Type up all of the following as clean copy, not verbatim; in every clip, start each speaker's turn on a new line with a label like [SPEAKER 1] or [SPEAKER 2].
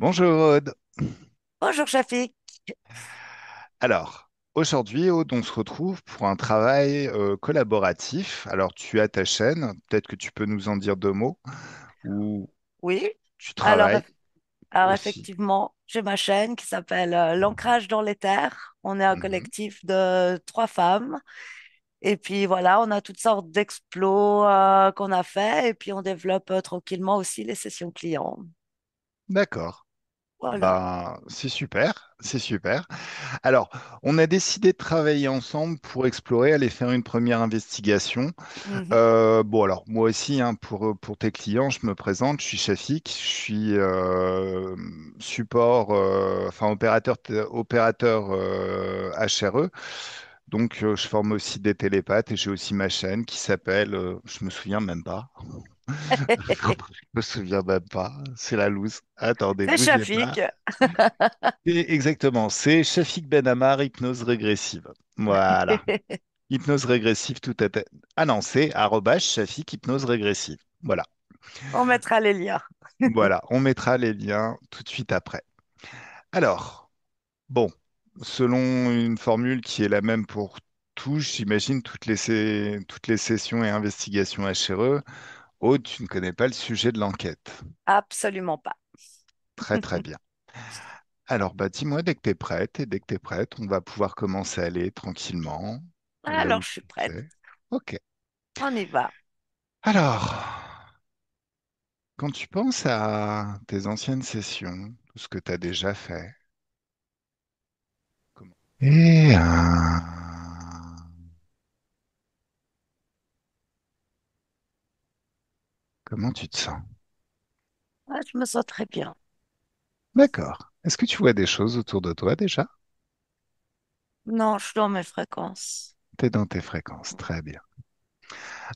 [SPEAKER 1] Bonjour Aude.
[SPEAKER 2] Bonjour Chafik.
[SPEAKER 1] Alors, aujourd'hui, Aude, on se retrouve pour un travail collaboratif. Alors, tu as ta chaîne, peut-être que tu peux nous en dire deux mots, où
[SPEAKER 2] Oui,
[SPEAKER 1] tu
[SPEAKER 2] alors,
[SPEAKER 1] travailles
[SPEAKER 2] alors
[SPEAKER 1] aussi.
[SPEAKER 2] effectivement, j'ai ma chaîne qui s'appelle L'ancrage dans les terres. On est un
[SPEAKER 1] Mhm.
[SPEAKER 2] collectif de trois femmes. Et puis voilà, on a toutes sortes d'explos qu'on a fait. Et puis on développe tranquillement aussi les sessions clients.
[SPEAKER 1] D'accord.
[SPEAKER 2] Voilà.
[SPEAKER 1] Ben, c'est super, c'est super. Alors, on a décidé de travailler ensemble pour explorer, aller faire une première investigation.
[SPEAKER 2] Mhm.
[SPEAKER 1] Bon, alors moi aussi, hein, pour tes clients, je me présente, je suis Shafik, je suis support, enfin opérateur HRE. Donc, je forme aussi des télépathes et j'ai aussi ma chaîne qui s'appelle, je me souviens même pas. Je me souviens même pas. C'est la loose. Attendez,
[SPEAKER 2] C'est
[SPEAKER 1] bougez pas.
[SPEAKER 2] Chafik.
[SPEAKER 1] Exactement, c'est Shafik Ben Ammar, hypnose régressive. Voilà. Hypnose régressive tout à fait. Ah non, c'est arrobas Shafik hypnose régressive. Voilà.
[SPEAKER 2] On mettra les liens.
[SPEAKER 1] Voilà, on mettra les liens tout de suite après. Alors, bon, selon une formule qui est la même pour tous, j'imagine toutes les sessions et investigations HRE, Aude, tu ne connais pas le sujet de l'enquête.
[SPEAKER 2] Absolument pas.
[SPEAKER 1] Très très bien. Alors, bah, dis-moi dès que tu es prête, et dès que tu es prête, on va pouvoir commencer à aller tranquillement, là
[SPEAKER 2] Alors,
[SPEAKER 1] où
[SPEAKER 2] je suis
[SPEAKER 1] tu
[SPEAKER 2] prête.
[SPEAKER 1] es. Ok.
[SPEAKER 2] On y va.
[SPEAKER 1] Alors, quand tu penses à tes anciennes sessions, tout ce que tu as déjà fait, comment... Et comment tu te sens?
[SPEAKER 2] Ah, je me sens très bien.
[SPEAKER 1] D'accord. Est-ce que tu vois des choses autour de toi déjà?
[SPEAKER 2] Non, je suis dans mes fréquences.
[SPEAKER 1] Tu es dans tes fréquences. Très bien.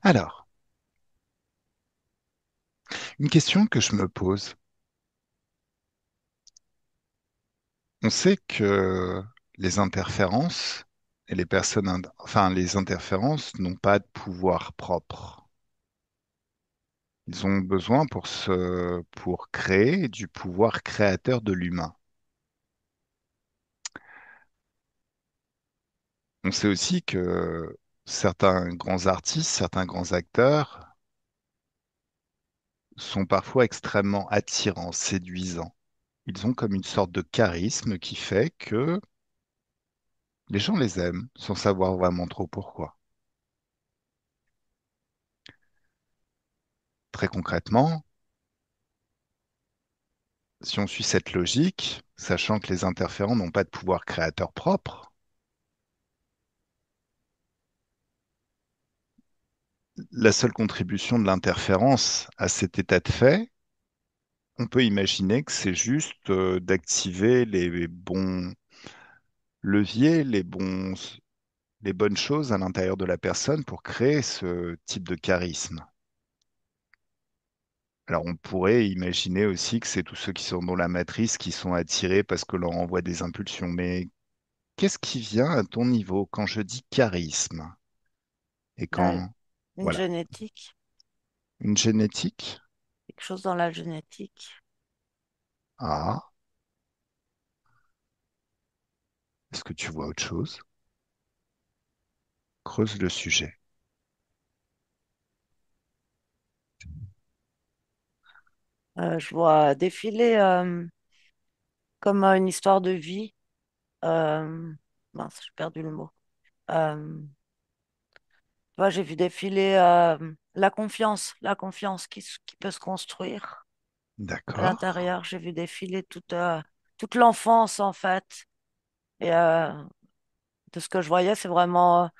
[SPEAKER 1] Alors, une question que je me pose. On sait que les interférences et les enfin, les interférences n'ont pas de pouvoir propre. Ils ont besoin pour créer du pouvoir créateur de l'humain. On sait aussi que certains grands artistes, certains grands acteurs sont parfois extrêmement attirants, séduisants. Ils ont comme une sorte de charisme qui fait que les gens les aiment sans savoir vraiment trop pourquoi. Très concrètement, si on suit cette logique, sachant que les interférents n'ont pas de pouvoir créateur propre, la seule contribution de l'interférence à cet état de fait, on peut imaginer que c'est juste d'activer les bons leviers, les bonnes choses à l'intérieur de la personne pour créer ce type de charisme. Alors on pourrait imaginer aussi que c'est tous ceux qui sont dans la matrice qui sont attirés parce que l'on envoie des impulsions. Mais qu'est-ce qui vient à ton niveau quand je dis charisme? Et
[SPEAKER 2] La-
[SPEAKER 1] quand,
[SPEAKER 2] une
[SPEAKER 1] voilà,
[SPEAKER 2] génétique,
[SPEAKER 1] une génétique?
[SPEAKER 2] quelque chose dans la génétique.
[SPEAKER 1] Ah, est-ce que tu vois autre chose? Creuse le sujet.
[SPEAKER 2] Je vois défiler comme une histoire de vie. Euh, mince, j'ai perdu le mot. Tu vois, j'ai vu défiler la confiance qui peut se construire à
[SPEAKER 1] D'accord.
[SPEAKER 2] l'intérieur. J'ai vu défiler toute l'enfance en fait. Et de ce que je voyais, c'est vraiment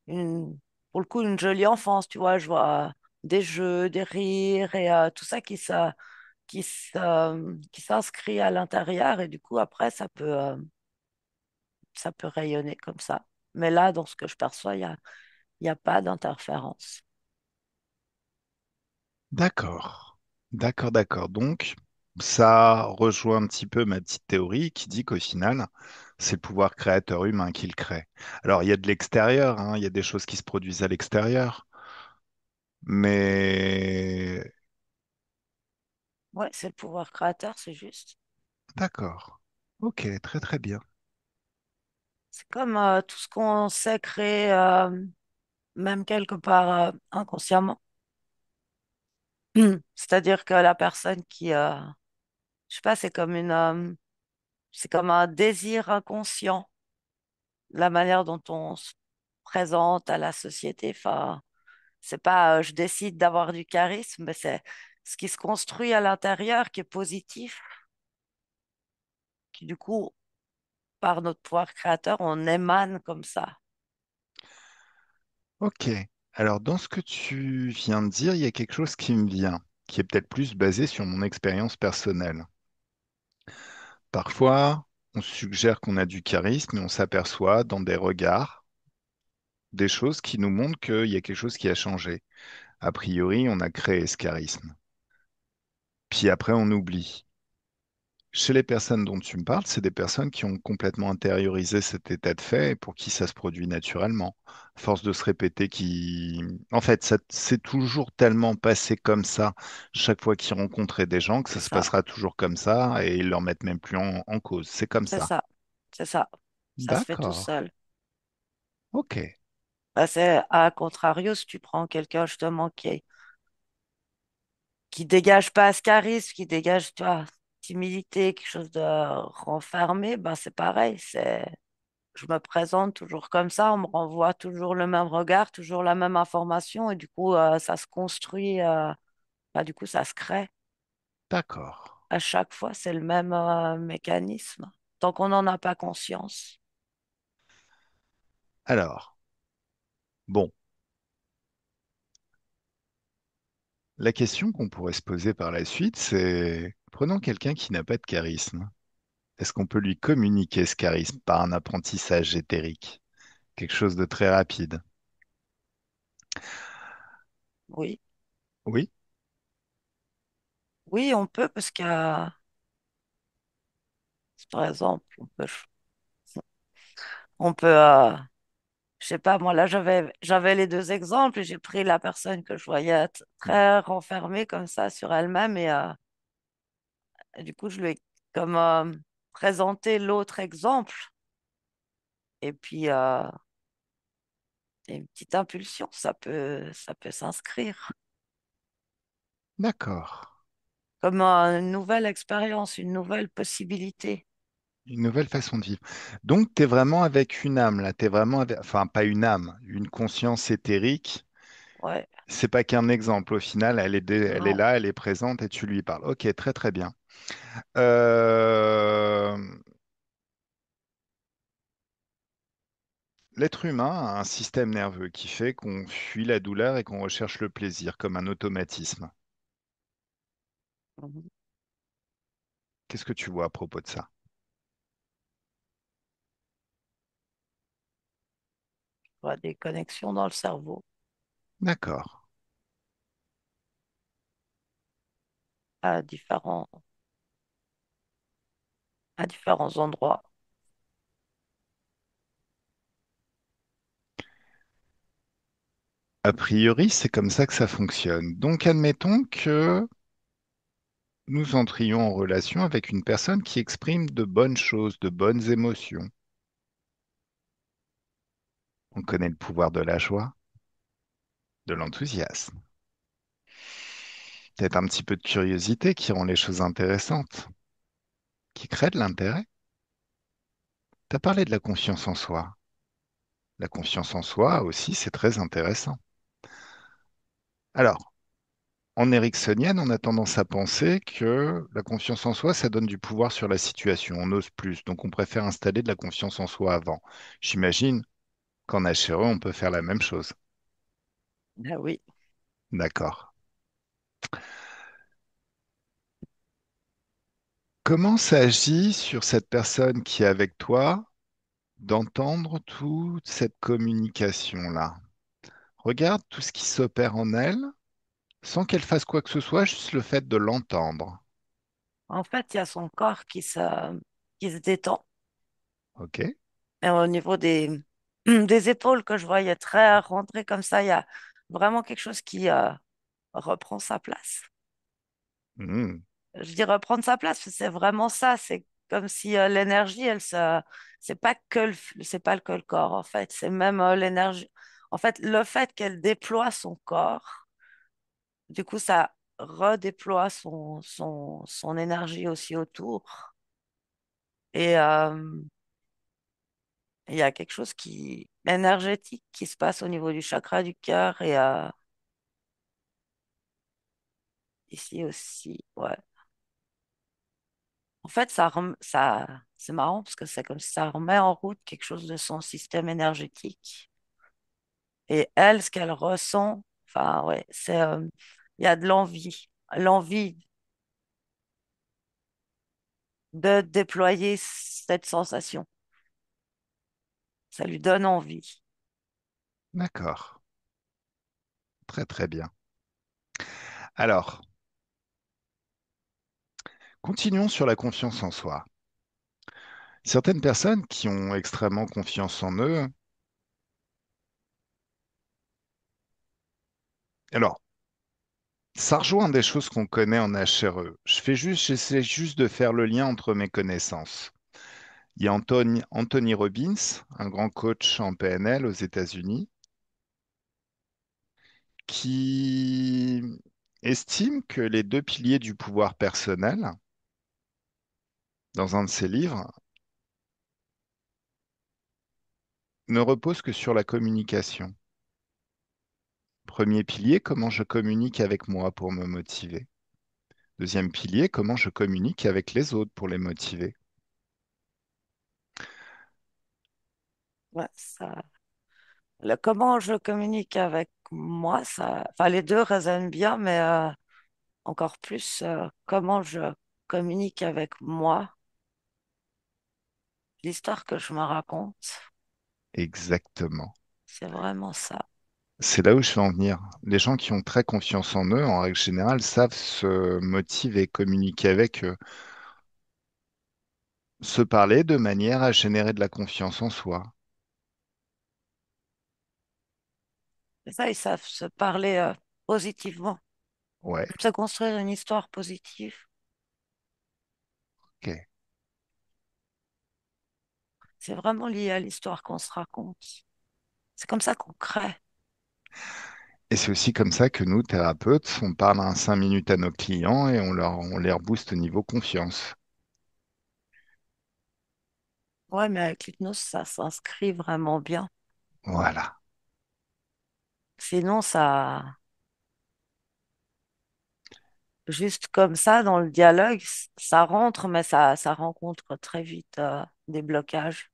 [SPEAKER 2] une, pour le coup, une jolie enfance. Tu vois, je vois des jeux, des rires et tout ça qui s'inscrit à l'intérieur et du coup après ça peut rayonner comme ça. Mais là, dans ce que je perçois, il y a pas d'interférence.
[SPEAKER 1] D'accord. D'accord, d'accord. Donc, ça rejoint un petit peu ma petite théorie qui dit qu'au final, c'est le pouvoir créateur humain qui le crée. Alors, il y a de l'extérieur, hein, il y a des choses qui se produisent à l'extérieur, mais
[SPEAKER 2] Ouais, c'est le pouvoir créateur, c'est juste.
[SPEAKER 1] D'accord. Ok, très très bien.
[SPEAKER 2] C'est comme tout ce qu'on sait créer, même quelque part inconsciemment. C'est-à-dire que la personne qui, je sais pas, c'est comme un désir inconscient, la manière dont on se présente à la société. Enfin, c'est pas, je décide d'avoir du charisme, mais c'est ce qui se construit à l'intérieur qui est positif, qui du coup, par notre pouvoir créateur, on émane comme ça.
[SPEAKER 1] Ok. Alors, dans ce que tu viens de dire, il y a quelque chose qui me vient, qui est peut-être plus basé sur mon expérience personnelle. Parfois, on suggère qu'on a du charisme et on s'aperçoit dans des regards, des choses qui nous montrent qu'il y a quelque chose qui a changé. A priori, on a créé ce charisme. Puis après, on oublie. Chez les personnes dont tu me parles, c'est des personnes qui ont complètement intériorisé cet état de fait et pour qui ça se produit naturellement. À force de se répéter En fait, ça c'est toujours tellement passé comme ça chaque fois qu'ils rencontraient des gens que
[SPEAKER 2] C'est
[SPEAKER 1] ça se
[SPEAKER 2] ça,
[SPEAKER 1] passera toujours comme ça et ils leur mettent même plus en cause. C'est comme
[SPEAKER 2] c'est
[SPEAKER 1] ça.
[SPEAKER 2] ça, c'est ça. Ça se fait tout
[SPEAKER 1] D'accord.
[SPEAKER 2] seul.
[SPEAKER 1] Ok.
[SPEAKER 2] Bah, c'est à contrario, si tu prends quelqu'un justement qui dégage pas ce charisme, qui dégage, tu vois, timidité, quelque chose de renfermé, ben c'est pareil. Je me présente toujours comme ça, on me renvoie toujours le même regard, toujours la même information, et du coup, ça se construit, bah, du coup, ça se crée.
[SPEAKER 1] D'accord.
[SPEAKER 2] À chaque fois, c'est le même mécanisme, tant qu'on n'en a pas conscience.
[SPEAKER 1] Alors, bon, la question qu'on pourrait se poser par la suite, c'est prenons quelqu'un qui n'a pas de charisme. Est-ce qu'on peut lui communiquer ce charisme par un apprentissage éthérique? Quelque chose de très rapide.
[SPEAKER 2] Oui,
[SPEAKER 1] Oui,
[SPEAKER 2] oui, on peut, parce que, par exemple, on peut, je sais pas, moi là j'avais les deux exemples et j'ai pris la personne que je voyais très renfermée comme ça sur elle-même et du coup je lui ai comme présenté l'autre exemple et puis il y a une petite impulsion, ça peut s'inscrire
[SPEAKER 1] d'accord.
[SPEAKER 2] comme une nouvelle expérience, une nouvelle possibilité.
[SPEAKER 1] Une nouvelle façon de vivre. Donc, tu es vraiment avec une âme, là. Tu es vraiment avec... Enfin, pas une âme, une conscience éthérique.
[SPEAKER 2] Ouais,
[SPEAKER 1] C'est pas qu'un exemple. Au final, elle est
[SPEAKER 2] non.
[SPEAKER 1] là, elle est présente et tu lui parles. Ok, très très bien. Euh, L'être humain a un système nerveux qui fait qu'on fuit la douleur et qu'on recherche le plaisir comme un automatisme.
[SPEAKER 2] Mhm.
[SPEAKER 1] Qu'est-ce que tu vois à propos de ça?
[SPEAKER 2] Je vois des connexions dans le cerveau
[SPEAKER 1] D'accord.
[SPEAKER 2] à à différents endroits.
[SPEAKER 1] A priori, c'est comme ça que ça fonctionne. Donc, admettons que nous entrions en relation avec une personne qui exprime de bonnes choses, de bonnes émotions. On connaît le pouvoir de la joie, de l'enthousiasme, peut-être un petit peu de curiosité qui rend les choses intéressantes, qui crée de l'intérêt. Tu as parlé de la confiance en soi. La confiance en soi aussi, c'est très intéressant. Alors, en ericksonienne, on a tendance à penser que la confiance en soi, ça donne du pouvoir sur la situation. On ose plus, donc on préfère installer de la confiance en soi avant. J'imagine qu'en HRE, on peut faire la même chose.
[SPEAKER 2] Ah oui.
[SPEAKER 1] D'accord. Comment ça agit sur cette personne qui est avec toi d'entendre toute cette communication-là? Regarde tout ce qui s'opère en elle, sans qu'elle fasse quoi que ce soit, juste le fait de l'entendre.
[SPEAKER 2] En fait, il y a son corps qui se détend.
[SPEAKER 1] Ok?
[SPEAKER 2] Et au niveau des épaules que je voyais très rentrées comme ça, il y a vraiment quelque chose qui reprend sa place.
[SPEAKER 1] Hmm.
[SPEAKER 2] je dirais prendre sa place, c'est vraiment ça. C'est comme si l'énergie, c'est pas c'est pas que le corps, en fait. C'est même l'énergie. En fait, le fait qu'elle déploie son corps, du coup, ça redéploie son énergie aussi autour. Et il y a quelque chose énergétique qui se passe au niveau du chakra du cœur et ici aussi. Ouais. En fait, c'est marrant parce que c'est comme si ça remet en route quelque chose de son système énergétique. Et elle, ce qu'elle ressent, enfin, ouais, il y a de l'envie de déployer cette sensation. Ça lui donne envie.
[SPEAKER 1] D'accord, très très bien. Alors, continuons sur la confiance en soi. Certaines personnes qui ont extrêmement confiance en eux, alors, ça rejoint des choses qu'on connaît en HRE. J'essaie juste de faire le lien entre mes connaissances. Il y a Anthony Robbins, un grand coach en PNL aux États-Unis, qui estime que les deux piliers du pouvoir personnel, dans un de ses livres, ne reposent que sur la communication. Premier pilier, comment je communique avec moi pour me motiver. Deuxième pilier, comment je communique avec les autres pour les motiver.
[SPEAKER 2] Ouais, comment je communique avec moi, enfin, les deux résonnent bien, mais encore plus comment je communique avec moi, l'histoire que je me raconte,
[SPEAKER 1] Exactement.
[SPEAKER 2] c'est vraiment ça.
[SPEAKER 1] C'est là où je veux en venir. Les gens qui ont très confiance en eux, en règle générale, savent se motiver, communiquer avec eux, se parler de manière à générer de la confiance en soi.
[SPEAKER 2] Et ça, ils savent se parler positivement,
[SPEAKER 1] Ouais,
[SPEAKER 2] se construire une histoire positive.
[SPEAKER 1] ok.
[SPEAKER 2] C'est vraiment lié à l'histoire qu'on se raconte. C'est comme ça qu'on crée.
[SPEAKER 1] Et c'est aussi comme ça que nous, thérapeutes, on parle en 5 minutes à nos clients et on les rebooste au niveau confiance.
[SPEAKER 2] Ouais, mais avec l'hypnose, ça s'inscrit vraiment bien.
[SPEAKER 1] Voilà,
[SPEAKER 2] Sinon, juste comme ça, dans le dialogue, ça rentre, mais ça rencontre très vite des blocages.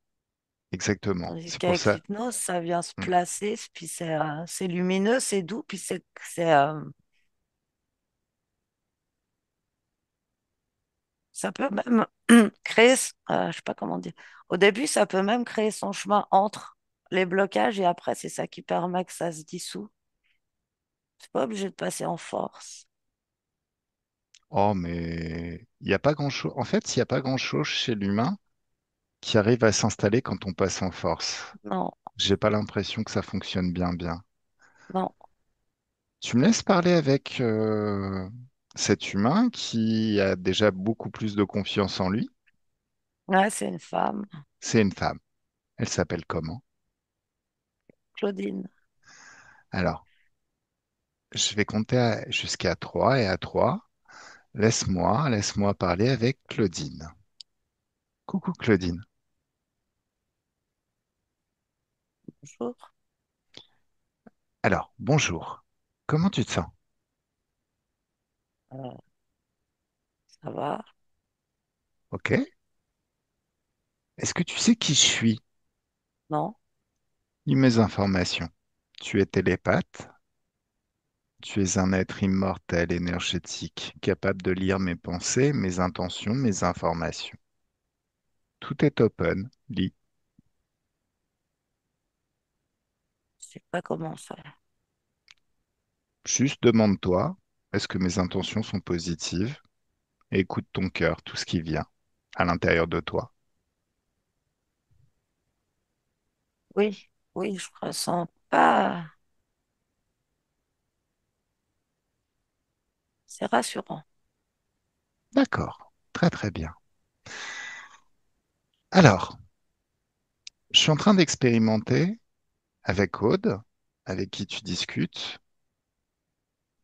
[SPEAKER 1] exactement.
[SPEAKER 2] Tandis
[SPEAKER 1] C'est pour
[SPEAKER 2] qu'avec
[SPEAKER 1] ça.
[SPEAKER 2] l'hypnose, ça vient se
[SPEAKER 1] Mm.
[SPEAKER 2] placer, puis c'est lumineux, c'est doux, puis ça peut même créer, je sais pas comment dire. Au début, ça peut même créer son chemin entre les blocages et après, c'est ça qui permet que ça se dissout. C'est pas obligé de passer en force.
[SPEAKER 1] Oh, mais il n'y a pas grand-chose. En fait, il n'y a pas grand-chose chez l'humain qui arrive à s'installer quand on passe en force.
[SPEAKER 2] Non,
[SPEAKER 1] J'ai pas l'impression que ça fonctionne bien, bien.
[SPEAKER 2] non.
[SPEAKER 1] Tu me laisses parler avec cet humain qui a déjà beaucoup plus de confiance en lui.
[SPEAKER 2] Ouais, c'est une femme,
[SPEAKER 1] C'est une femme. Elle s'appelle comment?
[SPEAKER 2] Claudine.
[SPEAKER 1] Alors, je vais compter jusqu'à 3 et à 3. Laisse-moi parler avec Claudine. Coucou Claudine.
[SPEAKER 2] Bonjour.
[SPEAKER 1] Alors, bonjour. Comment tu te sens?
[SPEAKER 2] Euh, ça va?
[SPEAKER 1] Ok. Est-ce que tu sais qui je suis?
[SPEAKER 2] Non?
[SPEAKER 1] Dis mes informations. Tu es télépathe. Tu es un être immortel, énergétique, capable de lire mes pensées, mes intentions, mes informations. Tout est open. Lis.
[SPEAKER 2] Je sais pas comment faire.
[SPEAKER 1] Juste demande-toi, est-ce que mes intentions sont positives? Et écoute ton cœur, tout ce qui vient à l'intérieur de toi.
[SPEAKER 2] Oui, oui, je ressens pas. C'est rassurant.
[SPEAKER 1] D'accord, très très bien. Alors, je suis en train d'expérimenter avec Aude, avec qui tu discutes,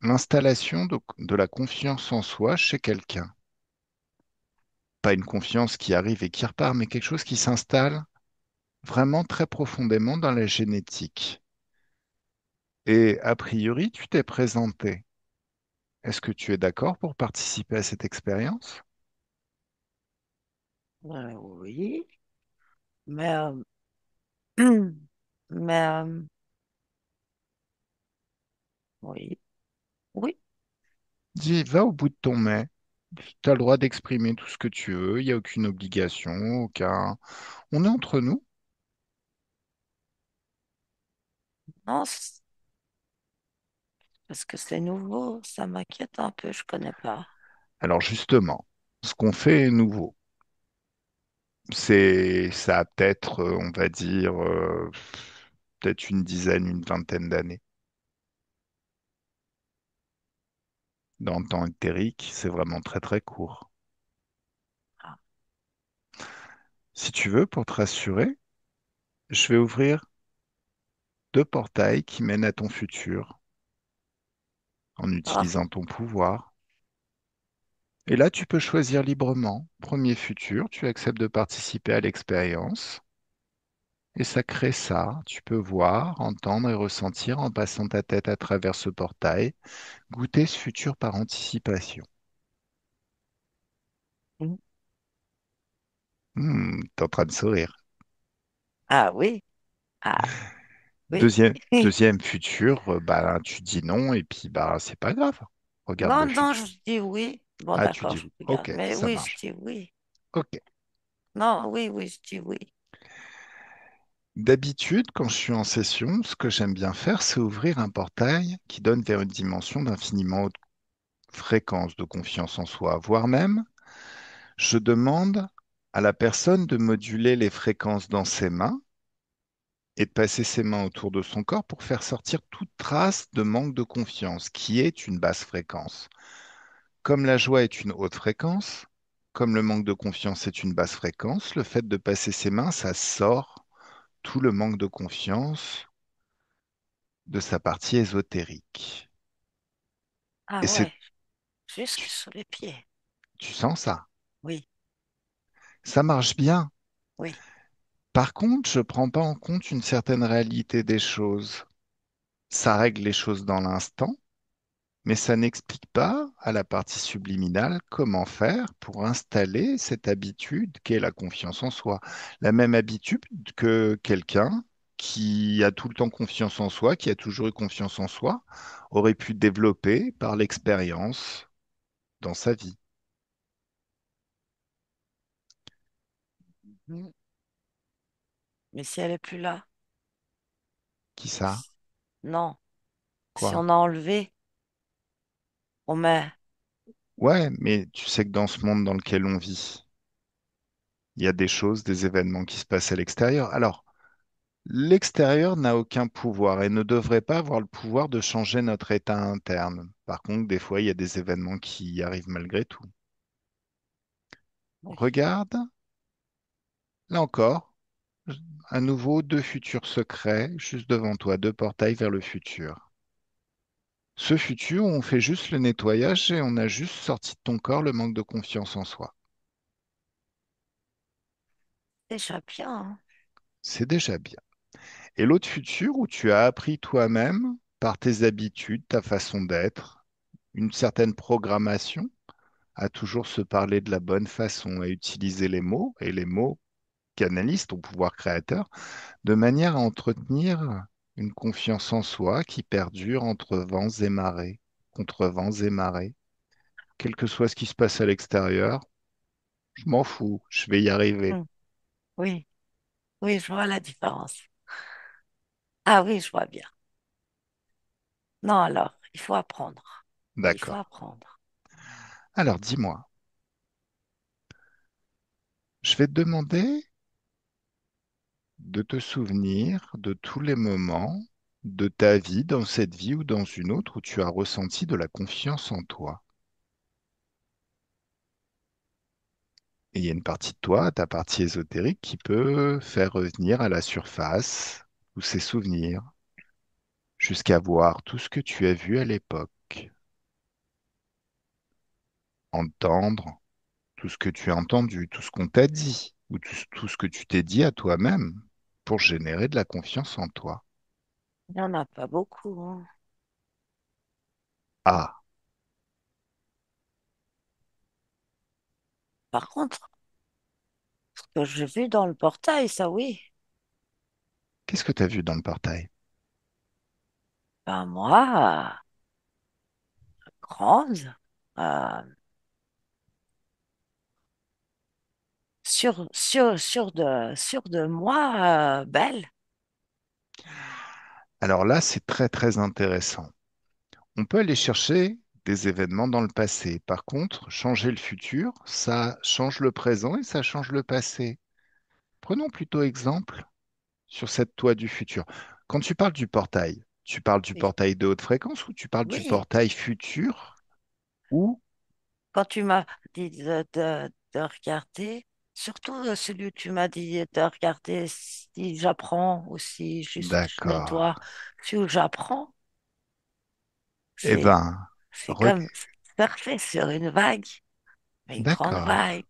[SPEAKER 1] l'installation de la confiance en soi chez quelqu'un. Pas une confiance qui arrive et qui repart, mais quelque chose qui s'installe vraiment très profondément dans la génétique. Et a priori, tu t'es présenté. Est-ce que tu es d'accord pour participer à cette expérience?
[SPEAKER 2] Oui, mais, mais, oui, oui,
[SPEAKER 1] Dis, va au bout de ton mais. Tu as le droit d'exprimer tout ce que tu veux, il n'y a aucune obligation, aucun... On est entre nous.
[SPEAKER 2] non, parce que c'est nouveau, ça m'inquiète un peu, je connais pas.
[SPEAKER 1] Alors justement, ce qu'on fait est nouveau. Ça a peut-être, on va dire, peut-être une dizaine, une vingtaine d'années. Dans le temps éthérique, c'est vraiment très très court.
[SPEAKER 2] Ah,
[SPEAKER 1] Si tu veux, pour te rassurer, je vais ouvrir deux portails qui mènent à ton futur en
[SPEAKER 2] ah,
[SPEAKER 1] utilisant ton pouvoir. Et là, tu peux choisir librement. Premier futur, tu acceptes de participer à l'expérience. Et ça crée ça. Tu peux voir, entendre et ressentir en passant ta tête à travers ce portail, goûter ce futur par anticipation.
[SPEAKER 2] mm.
[SPEAKER 1] T'es en train de sourire.
[SPEAKER 2] Ah oui, ah oui.
[SPEAKER 1] Deuxième futur, bah, tu dis non et puis bah, c'est pas grave. Regarde
[SPEAKER 2] Non,
[SPEAKER 1] le
[SPEAKER 2] non, je
[SPEAKER 1] futur.
[SPEAKER 2] dis oui. Bon,
[SPEAKER 1] Ah, tu
[SPEAKER 2] d'accord,
[SPEAKER 1] dis
[SPEAKER 2] je
[SPEAKER 1] oui.
[SPEAKER 2] regarde.
[SPEAKER 1] Ok,
[SPEAKER 2] Mais
[SPEAKER 1] ça
[SPEAKER 2] oui, je
[SPEAKER 1] marche.
[SPEAKER 2] dis oui.
[SPEAKER 1] Ok.
[SPEAKER 2] Non, oui, oui, je dis oui.
[SPEAKER 1] D'habitude, quand je suis en session, ce que j'aime bien faire, c'est ouvrir un portail qui donne vers une dimension d'infiniment haute fréquence de confiance en soi, voire même, je demande à la personne de moduler les fréquences dans ses mains et de passer ses mains autour de son corps pour faire sortir toute trace de manque de confiance, qui est une basse fréquence. Comme la joie est une haute fréquence, comme le manque de confiance est une basse fréquence, le fait de passer ses mains, ça sort tout le manque de confiance de sa partie ésotérique.
[SPEAKER 2] Ah
[SPEAKER 1] Et c'est,
[SPEAKER 2] ouais, jusque
[SPEAKER 1] tu,
[SPEAKER 2] sous les pieds.
[SPEAKER 1] tu sens ça?
[SPEAKER 2] Oui,
[SPEAKER 1] Ça marche bien.
[SPEAKER 2] oui,
[SPEAKER 1] Par contre, je ne prends pas en compte une certaine réalité des choses. Ça règle les choses dans l'instant, mais ça n'explique pas à la partie subliminale comment faire pour installer cette habitude qu'est la confiance en soi. La même habitude que quelqu'un qui a tout le temps confiance en soi, qui a toujours eu confiance en soi, aurait pu développer par l'expérience dans sa vie.
[SPEAKER 2] mm. Mais si elle est plus là,
[SPEAKER 1] Qui ça?
[SPEAKER 2] non. Si
[SPEAKER 1] Quoi?
[SPEAKER 2] on a enlevé, on met.
[SPEAKER 1] Ouais, mais tu sais que dans ce monde dans lequel on vit, il y a des choses, des événements qui se passent à l'extérieur. Alors, l'extérieur n'a aucun pouvoir et ne devrait pas avoir le pouvoir de changer notre état interne. Par contre, des fois, il y a des événements qui y arrivent malgré tout.
[SPEAKER 2] Oui.
[SPEAKER 1] Regarde, là encore, à nouveau, deux futurs secrets juste devant toi, deux portails vers le futur. Ce futur, on fait juste le nettoyage et on a juste sorti de ton corps le manque de confiance en soi.
[SPEAKER 2] Déjà bien, hein.
[SPEAKER 1] C'est déjà bien. Et l'autre futur où tu as appris toi-même, par tes habitudes, ta façon d'être, une certaine programmation, à toujours se parler de la bonne façon, à utiliser les mots, et les mots canalisent ton pouvoir créateur, de manière à entretenir une confiance en soi qui perdure entre vents et marées, contre vents et marées. Quel que soit ce qui se passe à l'extérieur, je m'en fous, je vais y arriver.
[SPEAKER 2] Mm. Oui, oui, je vois la différence. Ah oui, je vois bien. Non, alors, il faut apprendre. Il faut
[SPEAKER 1] D'accord.
[SPEAKER 2] apprendre.
[SPEAKER 1] Alors dis-moi, je vais te demander de te souvenir de tous les moments de ta vie, dans cette vie ou dans une autre, où tu as ressenti de la confiance en toi. Et il y a une partie de toi, ta partie ésotérique, qui peut faire revenir à la surface tous ces souvenirs, jusqu'à voir tout ce que tu as vu à l'époque, entendre tout ce que tu as entendu, tout ce qu'on t'a dit, ou tout ce que tu t'es dit à toi-même pour générer de la confiance en toi.
[SPEAKER 2] Il n'y en a pas beaucoup, hein.
[SPEAKER 1] Ah,
[SPEAKER 2] Par contre, ce que j'ai vu dans le portail, ça oui,
[SPEAKER 1] qu'est-ce que tu as vu dans le portail?
[SPEAKER 2] ben moi, grande, euh, sûre de moi, belle.
[SPEAKER 1] Alors là, c'est très très intéressant. On peut aller chercher des événements dans le passé. Par contre, changer le futur, ça change le présent et ça change le passé. Prenons plutôt exemple sur cette toi du futur. Quand tu parles du portail, tu parles du
[SPEAKER 2] Oui,
[SPEAKER 1] portail de haute fréquence ou tu parles du
[SPEAKER 2] oui.
[SPEAKER 1] portail futur ou
[SPEAKER 2] Quand tu m'as dit de regarder, surtout celui où tu m'as dit de regarder si j'apprends ou si juste je
[SPEAKER 1] d'accord.
[SPEAKER 2] nettoie, si où j'apprends,
[SPEAKER 1] Eh
[SPEAKER 2] c'est
[SPEAKER 1] ben,
[SPEAKER 2] c'est
[SPEAKER 1] reg-
[SPEAKER 2] comme surfer sur une vague, mais une grande
[SPEAKER 1] d'accord.
[SPEAKER 2] vague.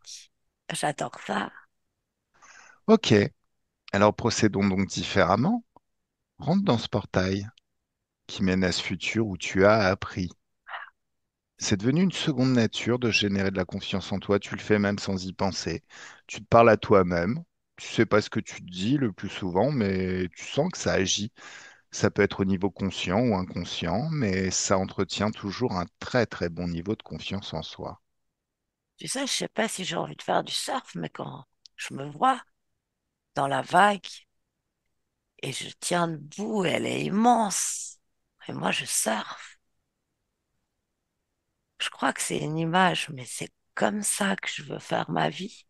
[SPEAKER 2] J'adore ça.
[SPEAKER 1] Ok. Alors procédons donc différemment. Rentre dans ce portail qui mène à ce futur où tu as appris. C'est devenu une seconde nature de générer de la confiance en toi. Tu le fais même sans y penser. Tu te parles à toi-même. Tu sais pas ce que tu te dis le plus souvent, mais tu sens que ça agit. Ça peut être au niveau conscient ou inconscient, mais ça entretient toujours un très très bon niveau de confiance en soi.
[SPEAKER 2] Tu sais, je sais pas si j'ai envie de faire du surf, mais quand je me vois dans la vague et je tiens debout, elle est immense. Et moi, je surfe. Je crois que c'est une image, mais c'est comme ça que je veux faire ma vie.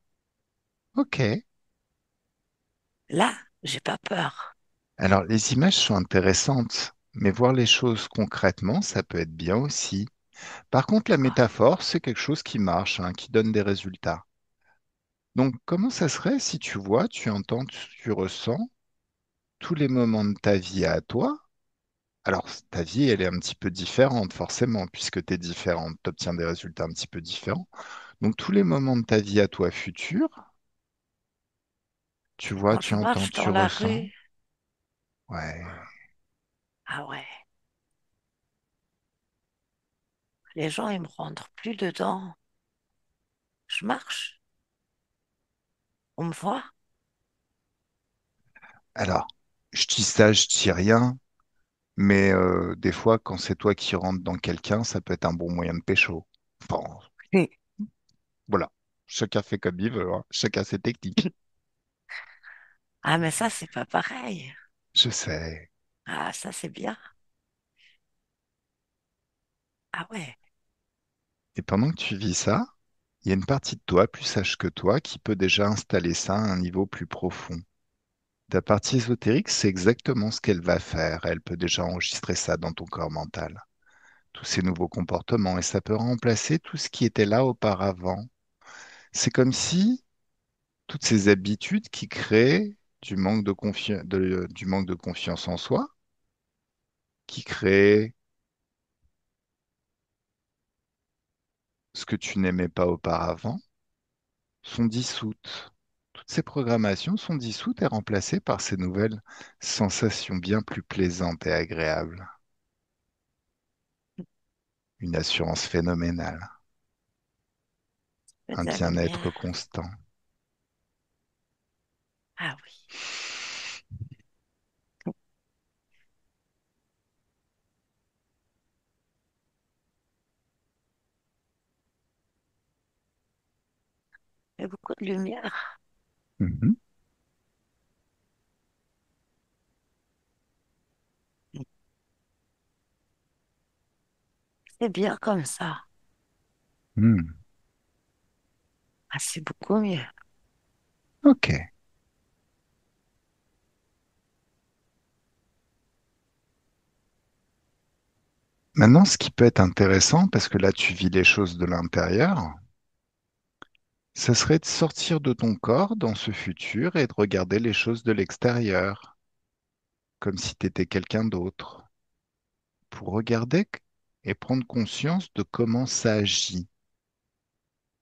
[SPEAKER 1] Ok.
[SPEAKER 2] Là, j'ai pas peur.
[SPEAKER 1] Alors les images sont intéressantes, mais voir les choses concrètement, ça peut être bien aussi. Par contre, la
[SPEAKER 2] Ah,
[SPEAKER 1] métaphore, c'est quelque chose qui marche, hein, qui donne des résultats. Donc, comment ça serait si tu vois, tu entends, tu ressens tous les moments de ta vie à toi? Alors, ta vie, elle est un petit peu différente, forcément, puisque tu es différente, tu obtiens des résultats un petit peu différents. Donc, tous les moments de ta vie à toi future, tu vois,
[SPEAKER 2] quand
[SPEAKER 1] tu
[SPEAKER 2] je
[SPEAKER 1] entends,
[SPEAKER 2] marche
[SPEAKER 1] tu
[SPEAKER 2] dans la
[SPEAKER 1] ressens.
[SPEAKER 2] rue,
[SPEAKER 1] Ouais,
[SPEAKER 2] ah ouais, les gens, ils me rentrent plus dedans. Je marche, on me voit.
[SPEAKER 1] alors, je dis ça, je dis rien, mais des fois, quand c'est toi qui rentres dans quelqu'un, ça peut être un bon moyen de pécho. Enfin, voilà. Chacun fait comme il veut, hein. Chacun ses techniques.
[SPEAKER 2] Ah, mais ça, c'est pas pareil.
[SPEAKER 1] Je sais.
[SPEAKER 2] Ah, ça, c'est bien. Ah ouais,
[SPEAKER 1] Et pendant que tu vis ça, il y a une partie de toi plus sage que toi qui peut déjà installer ça à un niveau plus profond. Ta partie ésotérique, c'est exactement ce qu'elle va faire. Elle peut déjà enregistrer ça dans ton corps mental. Tous ces nouveaux comportements, et ça peut remplacer tout ce qui était là auparavant. C'est comme si toutes ces habitudes qui créent du manque de confiance en soi, qui créent ce que tu n'aimais pas auparavant, sont dissoutes. Toutes ces programmations sont dissoutes et remplacées par ces nouvelles sensations bien plus plaisantes et agréables. Une assurance phénoménale,
[SPEAKER 2] fais de
[SPEAKER 1] un
[SPEAKER 2] la
[SPEAKER 1] bien-être
[SPEAKER 2] lumière.
[SPEAKER 1] constant.
[SPEAKER 2] Ah oui, il y a beaucoup de lumière.
[SPEAKER 1] Mhm.
[SPEAKER 2] C'est bien comme ça.
[SPEAKER 1] Hmm.
[SPEAKER 2] Ah, c'est beaucoup mieux.
[SPEAKER 1] Ok. Maintenant, ce qui peut être intéressant, parce que là, tu vis les choses de l'intérieur, Ça serait de sortir de ton corps dans ce futur et de regarder les choses de l'extérieur, comme si tu étais quelqu'un d'autre, pour regarder et prendre conscience de comment ça agit,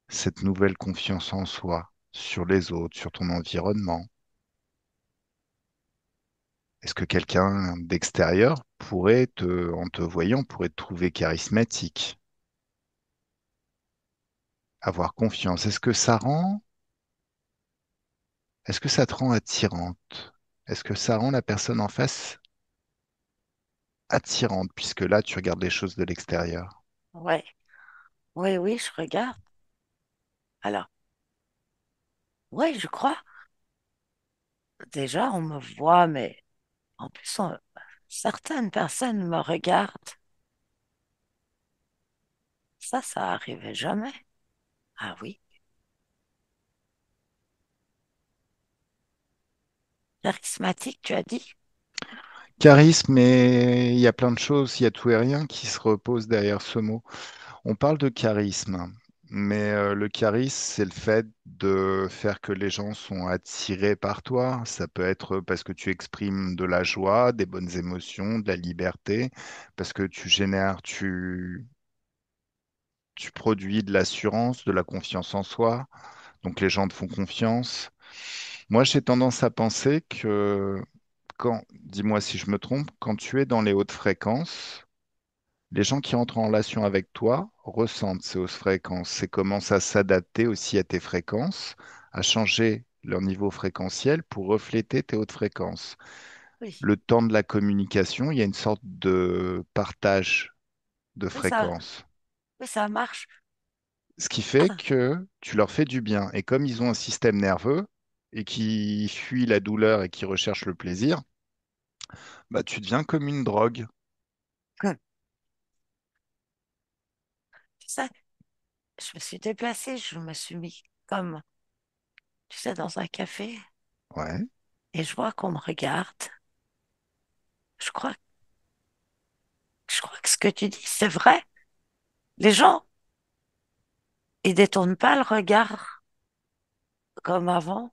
[SPEAKER 1] cette nouvelle confiance en soi, sur les autres, sur ton environnement. Est-ce que quelqu'un d'extérieur pourrait en te voyant, pourrait te trouver charismatique, avoir confiance? Est-ce que ça te rend attirante? Est-ce que ça rend la personne en face attirante, puisque là, tu regardes les choses de l'extérieur?
[SPEAKER 2] Ouais, oui, oui, je regarde. Alors, ouais, je crois. Déjà, on me voit, mais en plus, certaines personnes me regardent. Ça arrivait jamais. Ah oui, charismatique, tu as dit?
[SPEAKER 1] Charisme, et il y a plein de choses, il y a tout et rien qui se reposent derrière ce mot. On parle de charisme, mais le charisme, c'est le fait de faire que les gens sont attirés par toi. Ça peut être parce que tu exprimes de la joie, des bonnes émotions, de la liberté, parce que tu produis de l'assurance, de la confiance en soi, donc les gens te font confiance. Moi, j'ai tendance à penser que dis-moi si je me trompe, quand tu es dans les hautes fréquences, les gens qui entrent en relation avec toi ressentent ces hautes fréquences et commencent à s'adapter aussi à tes fréquences, à changer leur niveau fréquentiel pour refléter tes hautes fréquences.
[SPEAKER 2] Oui,
[SPEAKER 1] Le temps de la communication, il y a une sorte de partage de
[SPEAKER 2] oui,
[SPEAKER 1] fréquences.
[SPEAKER 2] oui, ça marche.
[SPEAKER 1] Ce qui fait que tu leur fais du bien. Et comme ils ont un système nerveux et qui fuit la douleur et qui recherche le plaisir, bah, tu deviens comme une drogue.
[SPEAKER 2] Tu sais, je me suis déplacée, je me suis mis comme, tu sais, dans un café
[SPEAKER 1] Ouais,
[SPEAKER 2] et je vois qu'on me regarde. Je crois, je crois que ce que tu dis, c'est vrai. Les gens, ils détournent pas le regard comme avant.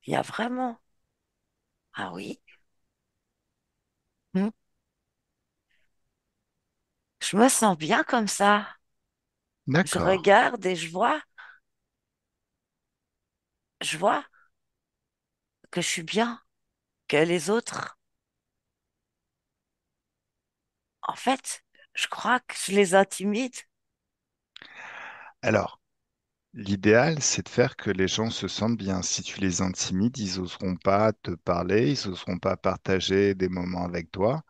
[SPEAKER 2] Il y a vraiment, ah oui, hmm, je me sens bien comme ça. Je
[SPEAKER 1] d'accord.
[SPEAKER 2] regarde et je vois que je suis bien, que les autres, en fait, je crois que je les intimide.
[SPEAKER 1] Alors, l'idéal, c'est de faire que les gens se sentent bien. Si tu les intimides, ils n'oseront pas te parler, ils n'oseront pas partager des moments avec toi.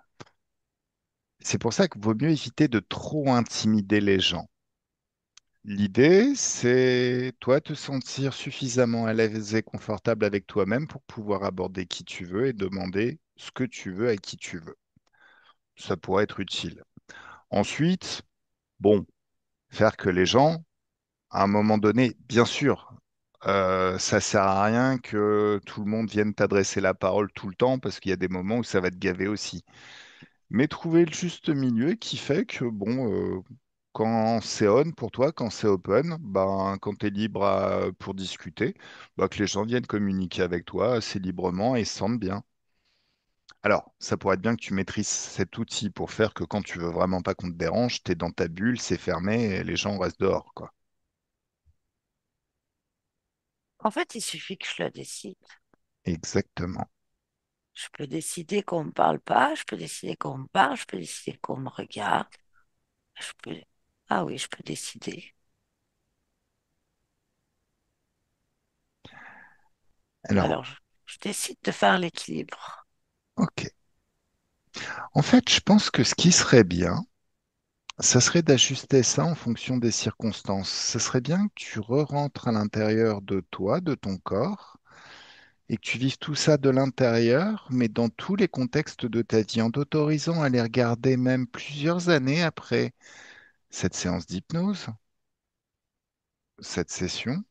[SPEAKER 1] C'est pour ça qu'il vaut mieux éviter de trop intimider les gens. L'idée, c'est toi te sentir suffisamment à l'aise et confortable avec toi-même pour pouvoir aborder qui tu veux et demander ce que tu veux à qui tu veux. Ça pourrait être utile. Ensuite, bon, faire que les gens, à un moment donné, bien sûr, ça sert à rien que tout le monde vienne t'adresser la parole tout le temps parce qu'il y a des moments où ça va te gaver aussi. Mais trouver le juste milieu qui fait que, bon, quand c'est on pour toi, quand c'est open, ben, quand tu es libre pour discuter, bah, que les gens viennent communiquer avec toi assez librement et se sentent bien. Alors, ça pourrait être bien que tu maîtrises cet outil pour faire que quand tu veux vraiment pas qu'on te dérange, tu es dans ta bulle, c'est fermé et les gens restent dehors, quoi.
[SPEAKER 2] En fait, il suffit que je le décide.
[SPEAKER 1] Exactement.
[SPEAKER 2] Je peux décider qu'on me parle pas, je peux décider qu'on me parle, je peux décider qu'on me regarde, je peux, ah oui, je peux décider.
[SPEAKER 1] Alors,
[SPEAKER 2] Alors, je décide de faire l'équilibre.
[SPEAKER 1] ok. En fait, je pense que ce qui serait bien, ça serait d'ajuster ça en fonction des circonstances. Ce serait bien que tu re-rentres à l'intérieur de toi, de ton corps, et que tu vives tout ça de l'intérieur, mais dans tous les contextes de ta vie, en t'autorisant à les regarder même plusieurs années après cette séance d'hypnose, cette session,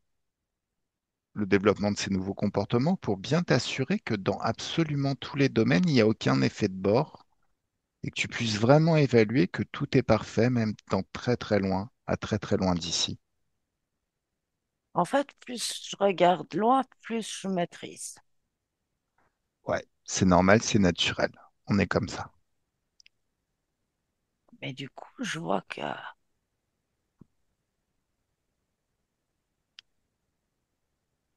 [SPEAKER 1] le développement de ces nouveaux comportements, pour bien t'assurer que dans absolument tous les domaines, il n'y a aucun effet de bord et que tu puisses vraiment évaluer que tout est parfait, même dans très très loin, à très très loin d'ici.
[SPEAKER 2] En fait, plus je regarde loin, plus je maîtrise.
[SPEAKER 1] Ouais, c'est normal, c'est naturel. On est comme ça.
[SPEAKER 2] Mais du coup, je vois que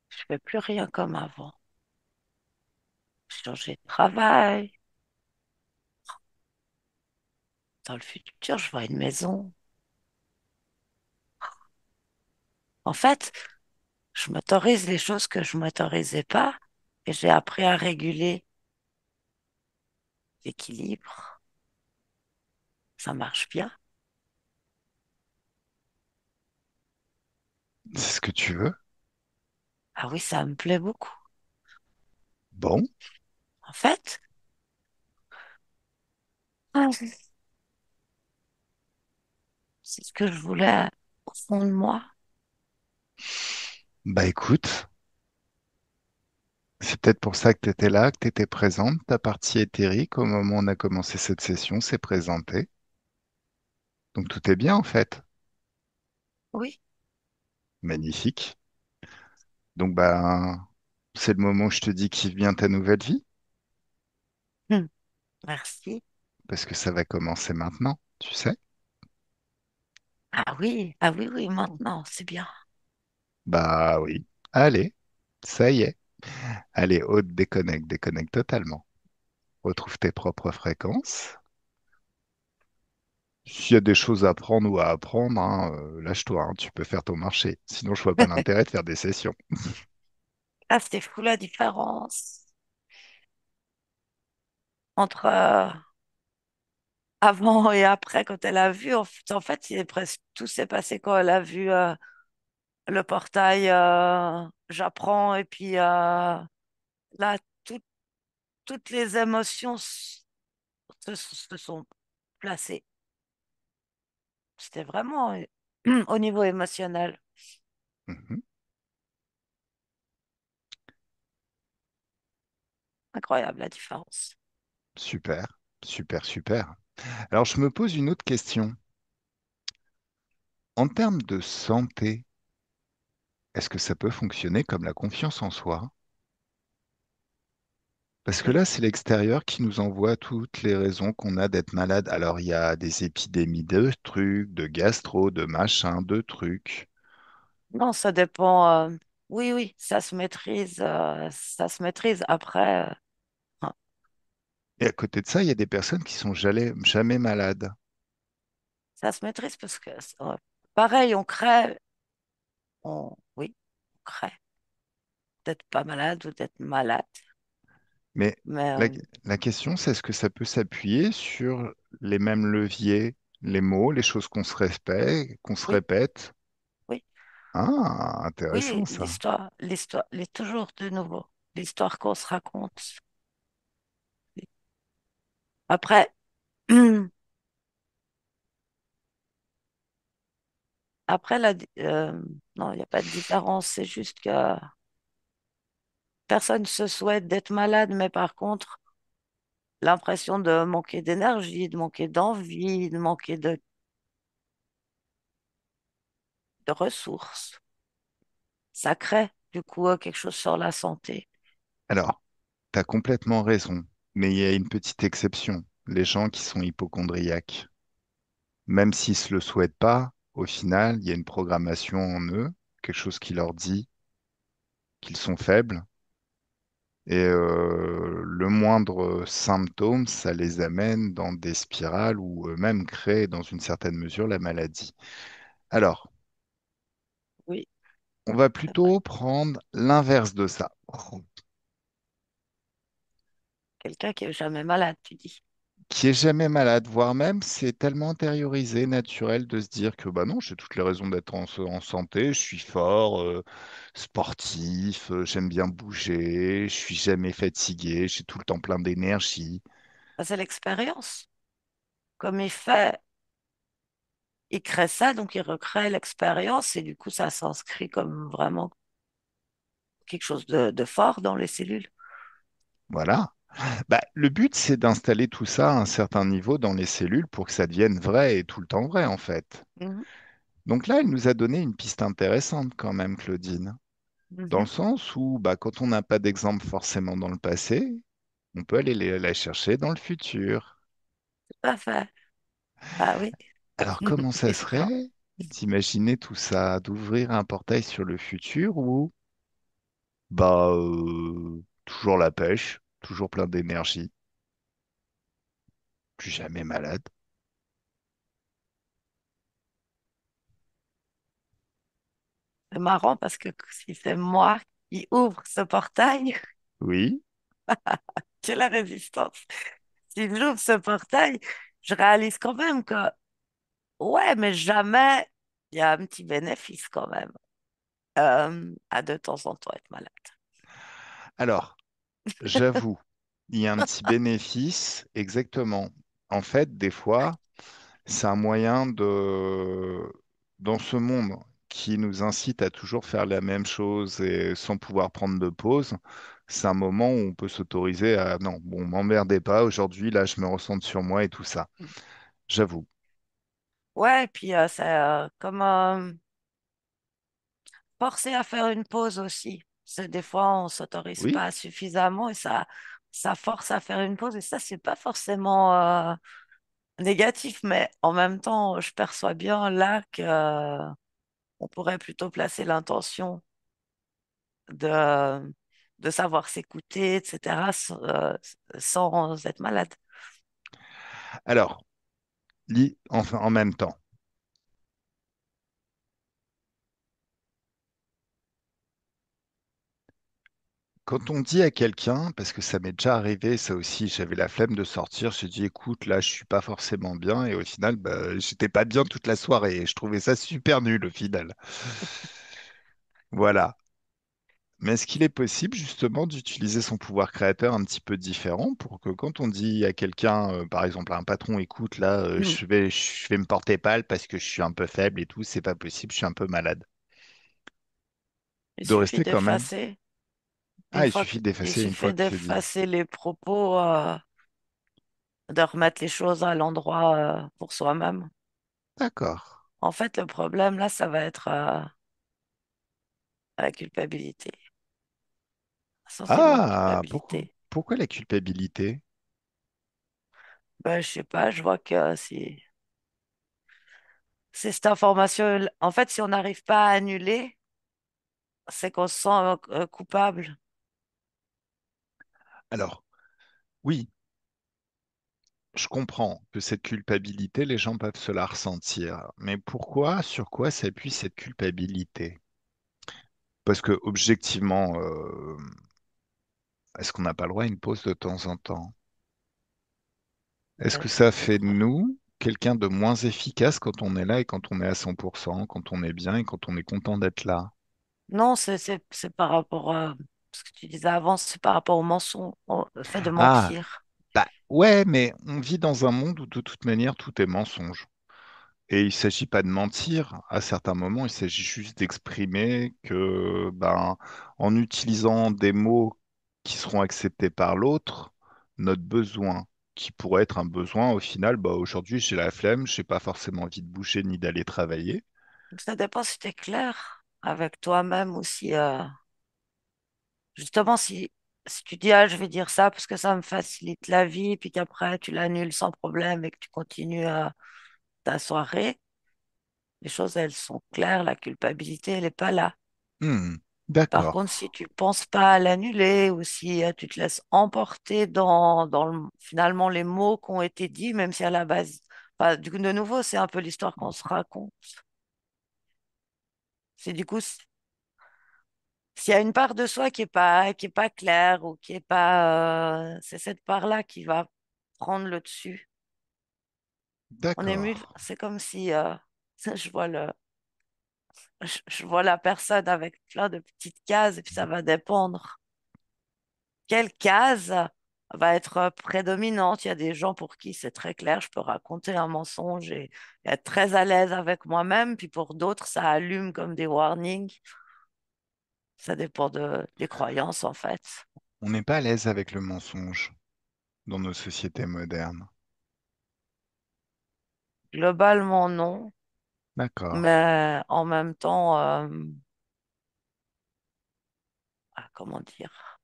[SPEAKER 2] je fais plus rien comme avant. J'ai changé de travail. Dans le futur, je vois une maison. En fait, je m'autorise les choses que je m'autorisais pas et j'ai appris à réguler l'équilibre. Ça marche bien.
[SPEAKER 1] C'est ce que tu veux.
[SPEAKER 2] Ah oui, ça me plaît beaucoup.
[SPEAKER 1] Bon,
[SPEAKER 2] En fait, c'est ce que je voulais au fond de moi.
[SPEAKER 1] bah écoute, c'est peut-être pour ça que tu étais là, que tu étais présente. Ta partie éthérique, au moment où on a commencé cette session, s'est présentée. Donc tout est bien en fait.
[SPEAKER 2] Oui.
[SPEAKER 1] Magnifique. Donc bah c'est le moment où je te dis qu'il vient ta nouvelle vie,
[SPEAKER 2] Hmm. Merci.
[SPEAKER 1] parce que ça va commencer maintenant, tu sais.
[SPEAKER 2] Ah oui, oui, maintenant, c'est bien.
[SPEAKER 1] Bah oui. Allez, ça y est. Allez, haute, déconnecte, déconnecte totalement. Retrouve tes propres fréquences. S'il y a des choses à prendre ou à apprendre, hein, lâche-toi, hein, tu peux faire ton marché. Sinon, je vois pas l'intérêt de faire des sessions.
[SPEAKER 2] Ah, c'était fou la différence entre avant et après quand elle a vu. En fait, il est presque tout s'est passé quand elle a vu le portail J'apprends et puis là, tout- toutes les émotions se sont placées. C'était vraiment au niveau émotionnel.
[SPEAKER 1] Mhm.
[SPEAKER 2] Incroyable la différence.
[SPEAKER 1] Super, super, super. Alors, je me pose une autre question. En termes de santé, est-ce que ça peut fonctionner comme la confiance en soi? Parce que
[SPEAKER 2] Oui.
[SPEAKER 1] là, c'est l'extérieur qui nous envoie toutes les raisons qu'on a d'être malade. Alors, il y a des épidémies de trucs, de gastro, de machin, de trucs.
[SPEAKER 2] Non, ça dépend. Oui, oui, ça se maîtrise. Ça se maîtrise. Après, hein,
[SPEAKER 1] Et à côté de ça, il y a des personnes qui sont jamais malades.
[SPEAKER 2] ça se maîtrise parce que, pareil, on crée. Oui, on crée d'être pas malade ou d'être malade.
[SPEAKER 1] Mais
[SPEAKER 2] Mais
[SPEAKER 1] la, la question, c'est est-ce que ça peut s'appuyer sur les mêmes leviers, les mots, les choses qu'on se
[SPEAKER 2] oui,
[SPEAKER 1] répète?
[SPEAKER 2] oui,
[SPEAKER 1] Ah,
[SPEAKER 2] oui,
[SPEAKER 1] intéressant ça.
[SPEAKER 2] l'histoire, il est toujours de nouveau. L'histoire qu'on se raconte. Après, après non, il n'y a pas de différence. C'est juste que personne se souhaite d'être malade, mais par contre, l'impression de manquer d'énergie, de manquer d'envie, de manquer de ressources, ça crée du coup quelque chose sur la santé.
[SPEAKER 1] Alors, tu as complètement raison, mais il y a une petite exception. Les gens qui sont hypocondriaques, même s'ils ne se le souhaitent pas, au final, il y a une programmation en eux, quelque chose qui leur dit qu'ils sont faibles. Et le moindre symptôme, ça les amène dans des spirales ou même créent dans une certaine mesure la maladie. Alors,
[SPEAKER 2] Oui,
[SPEAKER 1] on va
[SPEAKER 2] c'est vrai.
[SPEAKER 1] plutôt prendre l'inverse de ça.
[SPEAKER 2] Quelqu'un qui est jamais malade, tu dis.
[SPEAKER 1] Qui est jamais malade, voire même c'est tellement intériorisé, naturel de se dire que bah non, j'ai toutes les raisons d'être en santé, je suis fort, sportif, j'aime bien bouger, je suis jamais fatigué, j'ai tout le temps plein d'énergie.
[SPEAKER 2] Ça, c'est l'expérience. Comme il fait, il crée ça, donc il recrée l'expérience et du coup, ça s'inscrit comme vraiment quelque chose de fort dans les cellules.
[SPEAKER 1] Voilà. Bah, le but, c'est d'installer tout ça à un certain niveau dans les cellules pour que ça devienne vrai et tout le temps vrai, en fait.
[SPEAKER 2] Mhm.
[SPEAKER 1] Donc là, elle nous a donné une piste intéressante quand même, Claudine, dans le
[SPEAKER 2] Mhm.
[SPEAKER 1] sens où bah, quand on n'a pas d'exemple forcément dans le passé, on peut aller la chercher dans le futur.
[SPEAKER 2] Tout à fait. Bah oui.
[SPEAKER 1] Alors comment ça
[SPEAKER 2] Évidemment.
[SPEAKER 1] serait d'imaginer tout ça, d'ouvrir un portail sur le futur où bah toujours la pêche, toujours plein d'énergie, plus jamais malade.
[SPEAKER 2] C'est marrant parce que si c'est moi qui ouvre ce portail,
[SPEAKER 1] Oui.
[SPEAKER 2] j'ai la résistance. Si j'ouvre ce portail, je réalise quand même que, ouais, mais jamais il y a un petit bénéfice quand même à de temps en temps être malade.
[SPEAKER 1] Alors, j'avoue, il y a un petit bénéfice, exactement. En fait, des fois, c'est un moyen dans ce monde qui nous incite à toujours faire la même chose et sans pouvoir prendre de pause, c'est un moment où on peut s'autoriser à, non, bon, m'emmerdez pas, aujourd'hui, là, je me ressens sur moi et tout ça. J'avoue.
[SPEAKER 2] Ouais, et puis c'est comme forcer à faire une pause aussi. C'est des fois, on s'autorise
[SPEAKER 1] Oui.
[SPEAKER 2] pas suffisamment et ça force à faire une pause. Et ça, c'est pas forcément négatif, mais en même temps, je perçois bien là que on pourrait plutôt placer l'intention de, de savoir s'écouter, etc., sans être malade.
[SPEAKER 1] Alors, enfin, en même temps. Quand on dit à quelqu'un, parce que ça m'est déjà arrivé, ça aussi, j'avais la flemme de sortir, j'ai dit, écoute, là, je suis pas forcément bien, et au final, bah, j'étais pas bien toute la soirée, et je trouvais ça super nul au final. Voilà. Mais est-ce qu'il est possible justement d'utiliser son pouvoir créateur un petit peu différent pour que quand on dit à quelqu'un, par exemple à un patron, écoute, là, je vais me porter pâle parce que je suis un peu faible et tout, c'est pas possible, je suis un peu malade.
[SPEAKER 2] Il
[SPEAKER 1] De
[SPEAKER 2] suffit
[SPEAKER 1] rester quand même.
[SPEAKER 2] d'effacer.
[SPEAKER 1] Ah, il suffit
[SPEAKER 2] Il
[SPEAKER 1] d'effacer une fois
[SPEAKER 2] suffit
[SPEAKER 1] que c'est dit.
[SPEAKER 2] d'effacer les propos, de remettre les choses à l'endroit, pour soi-même.
[SPEAKER 1] D'accord.
[SPEAKER 2] En fait, le problème là, ça va être la culpabilité, essentiellement
[SPEAKER 1] Ah,
[SPEAKER 2] culpabilité.
[SPEAKER 1] pourquoi la culpabilité?
[SPEAKER 2] Ben, je sais pas, je vois que c'est cette information. En fait, si on n'arrive pas à annuler, c'est qu'on se sent coupable.
[SPEAKER 1] Alors, oui, je comprends que cette culpabilité, les gens peuvent se la ressentir. Mais pourquoi, sur quoi s'appuie cette culpabilité? Parce que objectivement, est-ce qu'on n'a pas le droit à une pause de temps en temps? Est-ce
[SPEAKER 2] Ben,
[SPEAKER 1] que ça
[SPEAKER 2] des
[SPEAKER 1] fait de
[SPEAKER 2] fois.
[SPEAKER 1] nous quelqu'un de moins efficace quand on est là et quand on est à 100%, quand on est bien et quand on est content d'être là?
[SPEAKER 2] Non, c'est par rapport à ce que tu disais avant, c'est par rapport au mensonge, au fait de
[SPEAKER 1] Ah,
[SPEAKER 2] mentir.
[SPEAKER 1] bah ouais, mais on vit dans un monde où de toute manière tout est mensonge. Et il ne s'agit pas de mentir à certains moments, il s'agit juste d'exprimer que, ben, en utilisant des mots qui seront acceptés par l'autre, notre besoin, qui pourrait être un besoin, au final, bah, aujourd'hui j'ai la flemme, j'ai pas forcément envie de bouger ni d'aller travailler.
[SPEAKER 2] Ça dépend si tu es clair avec toi-même ou si, justement, si tu dis, ah, je vais dire ça parce que ça me facilite la vie, puis qu'après tu l'annules sans problème et que tu continues ta soirée, les choses, elles sont claires, la culpabilité, elle n'est pas là.
[SPEAKER 1] Hmm,
[SPEAKER 2] Par
[SPEAKER 1] d'accord.
[SPEAKER 2] contre, si tu penses pas à l'annuler ou si tu te laisses emporter finalement les mots qui ont été dits, même si à la base, enfin, du coup, de nouveau, c'est un peu l'histoire qu'on se raconte. C'est du coup, s'il y a une part de soi qui est pas claire ou qui est pas, c'est cette part-là qui va prendre le dessus. On est
[SPEAKER 1] D'accord.
[SPEAKER 2] mieux, c'est comme si, je vois je vois la personne avec plein de petites cases et puis ça va dépendre. Quelle case va être prédominante? Il y a des gens pour qui c'est très clair, je peux raconter un mensonge et être très à l'aise avec moi-même, puis pour d'autres, ça allume comme des warnings. Ça dépend des croyances, en fait.
[SPEAKER 1] On n'est pas à l'aise avec le mensonge dans nos sociétés modernes.
[SPEAKER 2] Globalement, non.
[SPEAKER 1] D'accord.
[SPEAKER 2] Mais en même temps, comment dire,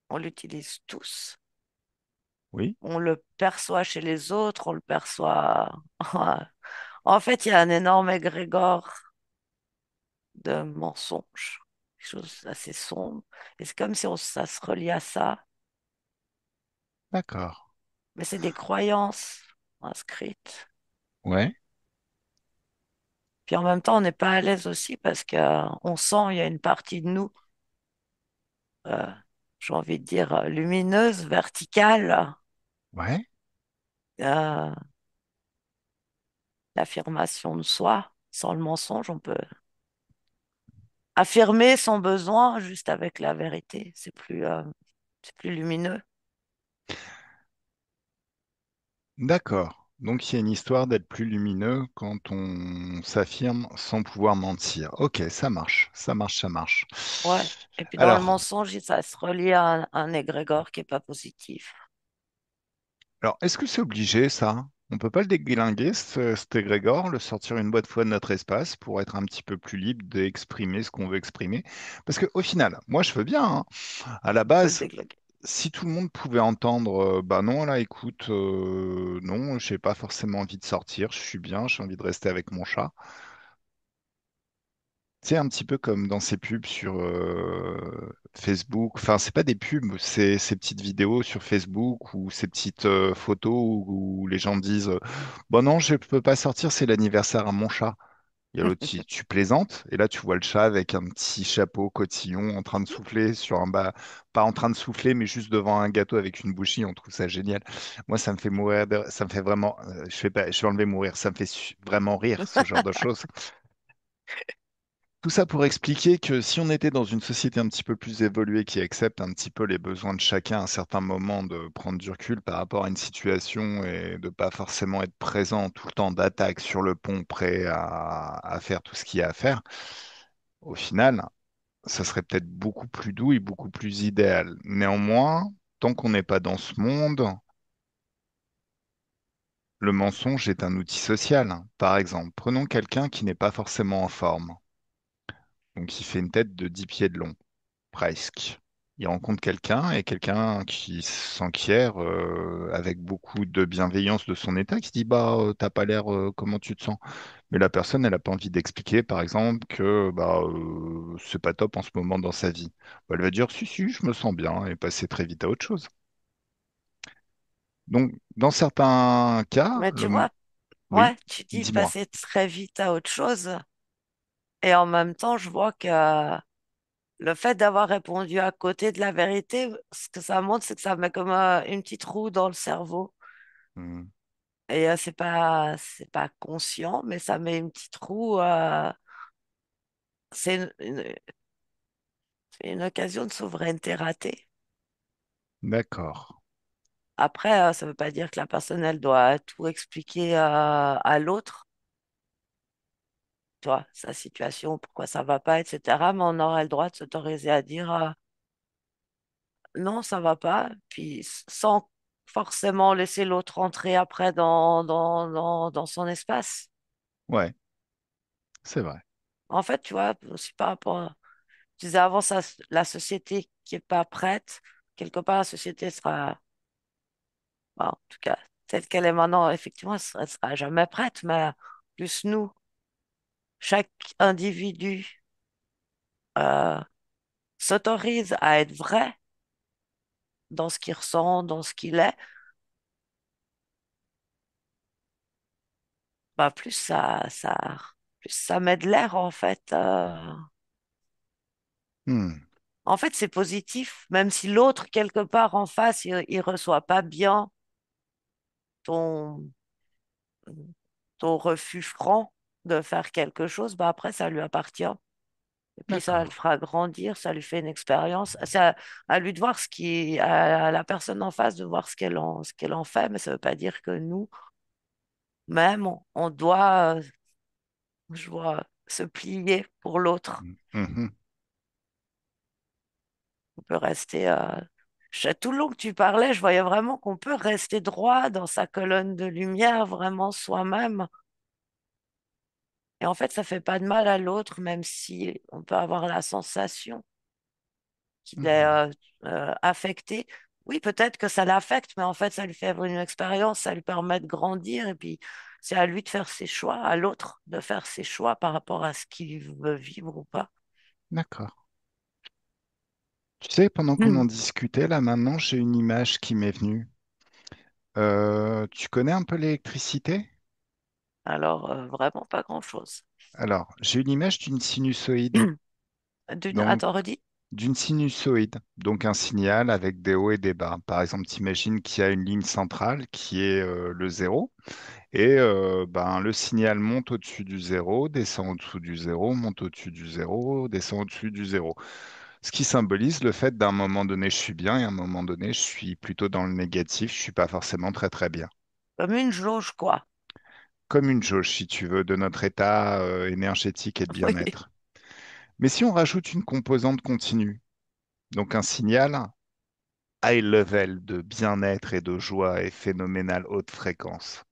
[SPEAKER 2] on l'utilise tous.
[SPEAKER 1] Oui,
[SPEAKER 2] On le perçoit chez les autres, on le perçoit. En fait, il y a un énorme égrégore de mensonges, quelque chose assez sombre. Et c'est comme si ça se relie à ça,
[SPEAKER 1] d'accord.
[SPEAKER 2] mais c'est des croyances inscrites.
[SPEAKER 1] Ouais,
[SPEAKER 2] Puis en même temps, on n'est pas à l'aise aussi parce que on sent il y a une partie de nous, euh, j'ai envie de dire lumineuse, verticale,
[SPEAKER 1] ouais.
[SPEAKER 2] euh, l'affirmation de soi. Sans le mensonge, on peut affirmer son besoin juste avec la vérité. C'est plus lumineux.
[SPEAKER 1] D'accord. Donc il y a une histoire d'être plus lumineux quand on s'affirme sans pouvoir mentir. Ok, ça marche, ça marche, ça marche.
[SPEAKER 2] Ouais. Et puis dans le
[SPEAKER 1] Alors,
[SPEAKER 2] mensonge, ça se relie à un égrégore qui est pas positif.
[SPEAKER 1] alors, est-ce que c'est obligé ça? On peut pas le déglinguer, cet égrégore, le sortir une boîte fois de notre espace pour être un petit peu plus libre d'exprimer ce qu'on veut exprimer? Parce que au final, moi je veux bien, hein. À la
[SPEAKER 2] On peut le
[SPEAKER 1] base,
[SPEAKER 2] dégloguer.
[SPEAKER 1] si tout le monde pouvait entendre, bah non, là, écoute, non, j'ai pas forcément envie de sortir, je suis bien, j'ai envie de rester avec mon chat. C'est un petit peu comme dans ces pubs sur Facebook. Enfin, c'est pas des pubs, c'est ces petites vidéos sur Facebook ou ces petites photos où les gens disent bon non, je peux pas sortir, c'est l'anniversaire à mon chat. Il y a l'autre, tu plaisantes, et là tu vois le chat avec un petit chapeau cotillon en train de souffler sur un bas, pas en train de souffler, mais juste devant un gâteau avec une bouchie. On trouve ça génial. Moi, ça me fait mourir, ça me fait vraiment, je vais enlever mourir, ça me fait vraiment rire ce genre de choses. Tout ça pour expliquer que si on était dans une société un petit peu plus évoluée qui accepte un petit peu les besoins de chacun à un certain moment de prendre du recul par rapport à une situation et de pas forcément être présent tout le temps d'attaque sur le pont prêt à faire tout ce qu'il y a à faire, au final, ça serait peut-être beaucoup plus doux et beaucoup plus idéal. Néanmoins, tant qu'on n'est pas dans ce monde, le mensonge est un outil social. Par exemple, prenons quelqu'un qui n'est pas forcément en forme, donc qui fait une tête de 10 pieds de long. Presque. Il rencontre quelqu'un et quelqu'un qui s'enquiert avec beaucoup de bienveillance de son état, qui dit bah t'as pas l'air comment tu te sens. Mais la personne elle a pas envie d'expliquer par exemple que bah c'est pas top en ce moment dans sa vie. Bah, elle va dire si si je me sens bien et passer très vite à autre chose. Donc dans certains cas,
[SPEAKER 2] Mais tu vois,
[SPEAKER 1] oui,
[SPEAKER 2] ouais, tu dis
[SPEAKER 1] dis-moi.
[SPEAKER 2] passer très vite à autre chose. Et en même temps, je vois que le fait d'avoir répondu à côté de la vérité, ce que ça montre, c'est que ça met comme une petite roue dans le cerveau.
[SPEAKER 1] Hmm,
[SPEAKER 2] Et c'est pas conscient, mais ça met une petite roue. C'est c'est une occasion de souveraineté ratée.
[SPEAKER 1] d'accord.
[SPEAKER 2] Après, ça veut pas dire que la personne, elle doit tout expliquer à l'autre, tu vois, sa situation, pourquoi ça va pas, etc. Mais on aura le droit de s'autoriser à dire non, ça va pas, puis sans forcément laisser l'autre entrer après dans son espace.
[SPEAKER 1] Ouais, c'est vrai.
[SPEAKER 2] En fait, tu vois, aussi par rapport à, tu disais avant ça, la société qui est pas prête, quelque part, la société sera, bon, en tout cas, telle qu'elle est maintenant, effectivement, elle sera jamais prête, mais plus nous, chaque individu euh, s'autorise à être vrai dans ce qu'il ressent, dans ce qu'il est, bah plus ça met de l'air en fait.
[SPEAKER 1] Hmm,
[SPEAKER 2] En fait, c'est positif, même si l'autre quelque part en face, il reçoit pas bien ton ton refus franc de faire quelque chose, bah après ça lui appartient. Et puis ça le
[SPEAKER 1] d'accord.
[SPEAKER 2] fera grandir, ça lui fait une expérience. C'est à lui de voir à la personne en face de voir ce qu'elle en fait, mais ça veut pas dire que nous, même, on doit, je vois, se plier pour l'autre.
[SPEAKER 1] Mhm.
[SPEAKER 2] On peut rester. Tout le long que tu parlais, je voyais vraiment qu'on peut rester droit dans sa colonne de lumière, vraiment soi-même. Et en fait, ça fait pas de mal à l'autre, même si on peut avoir la sensation qu'il est
[SPEAKER 1] Mhm.
[SPEAKER 2] affecté. Oui, peut-être que ça l'affecte, mais en fait, ça lui fait avoir une expérience, ça lui permet de grandir. Et puis, c'est à lui de faire ses choix, à l'autre de faire ses choix par rapport à ce qu'il veut vivre ou pas.
[SPEAKER 1] D'accord. Tu sais, pendant qu'on en
[SPEAKER 2] Hmm.
[SPEAKER 1] discutait, là maintenant, j'ai une image qui m'est venue. Tu connais un peu l'électricité?
[SPEAKER 2] Alors, vraiment pas grand-chose.
[SPEAKER 1] Alors, j'ai une image d'une sinusoïde. Donc,
[SPEAKER 2] Attends, redis.
[SPEAKER 1] d'une sinusoïde. Donc, un signal avec des hauts et des bas. Par exemple, t'imagines qu'il y a une ligne centrale qui est le zéro. Et ben, le signal monte au-dessus du zéro, descend au-dessous du zéro, monte au-dessus du zéro, descend au-dessus du zéro. Ce qui symbolise le fait d'un moment donné, je suis bien et à un moment donné, je suis plutôt dans le négatif, je suis pas forcément très très bien.
[SPEAKER 2] Comme une jauge, quoi.
[SPEAKER 1] Comme une jauge, si tu veux, de notre état énergétique et de
[SPEAKER 2] Oui.
[SPEAKER 1] bien-être. Mais si on rajoute une composante continue, donc un signal high level de bien-être et de joie et phénoménal haute fréquence,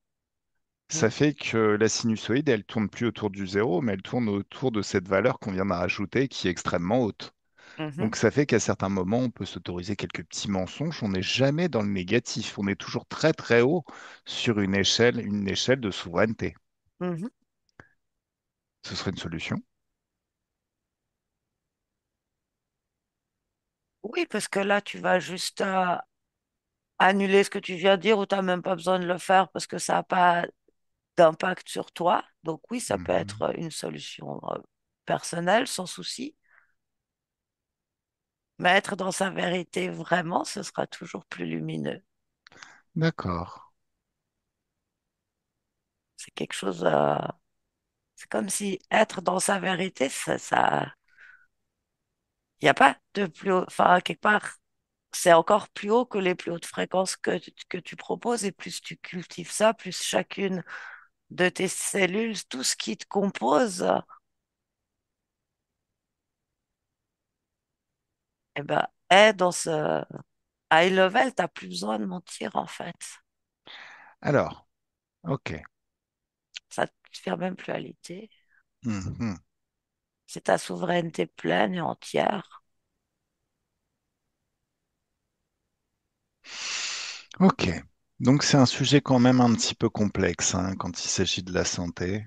[SPEAKER 1] ça
[SPEAKER 2] Mm.
[SPEAKER 1] fait que la sinusoïde, elle tourne plus autour du zéro, mais elle tourne autour de cette valeur qu'on vient de rajouter qui est extrêmement haute.
[SPEAKER 2] Mhm,
[SPEAKER 1] Donc ça fait qu'à certains moments, on peut s'autoriser quelques petits mensonges. On n'est jamais dans le négatif. On est toujours très très haut sur une échelle de souveraineté.
[SPEAKER 2] mhm.
[SPEAKER 1] Ce serait une solution.
[SPEAKER 2] Oui, parce que là, tu vas juste annuler ce que tu viens de dire ou tu n'as même pas besoin de le faire parce que ça n'a pas d'impact sur toi. Donc oui, ça peut
[SPEAKER 1] Mhm.
[SPEAKER 2] être une solution personnelle, sans souci. Mais être dans sa vérité vraiment, ce sera toujours plus lumineux.
[SPEAKER 1] D'accord.
[SPEAKER 2] C'est quelque chose, c'est comme si être dans sa vérité, il n'y a pas de plus haut, enfin, quelque part, c'est encore plus haut que les plus hautes fréquences que tu proposes et plus tu cultives ça, plus chacune de tes cellules, tout ce qui te compose, eh ben, est dans ce high level, t'as plus besoin de mentir en fait.
[SPEAKER 1] Alors, ok.
[SPEAKER 2] Ça te fait même plus réalité.
[SPEAKER 1] Mhm.
[SPEAKER 2] C'est ta souveraineté pleine et entière.
[SPEAKER 1] Ok. Donc c'est un sujet quand même un petit peu complexe hein, quand il s'agit de la santé.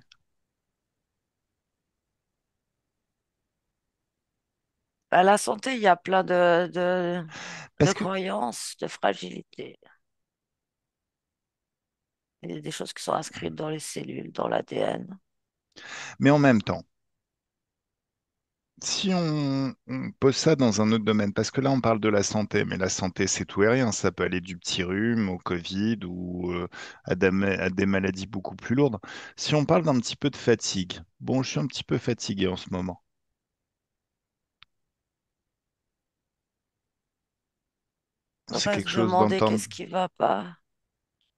[SPEAKER 2] À la santé, il y a plein de
[SPEAKER 1] Parce que,
[SPEAKER 2] croyances, de fragilité. Il y a des choses qui sont inscrites dans les cellules, dans l'ADN.
[SPEAKER 1] mais en même temps, si on pose ça dans un autre domaine, parce que là on parle de la santé, mais la santé c'est tout et rien, ça peut aller du petit rhume au Covid ou à des maladies beaucoup plus lourdes. Si on parle d'un petit peu de fatigue, bon je suis un petit peu fatigué en ce moment.
[SPEAKER 2] On
[SPEAKER 1] C'est
[SPEAKER 2] va
[SPEAKER 1] quelque
[SPEAKER 2] se
[SPEAKER 1] chose
[SPEAKER 2] demander
[SPEAKER 1] d'entendre.
[SPEAKER 2] qu'est-ce qui va pas.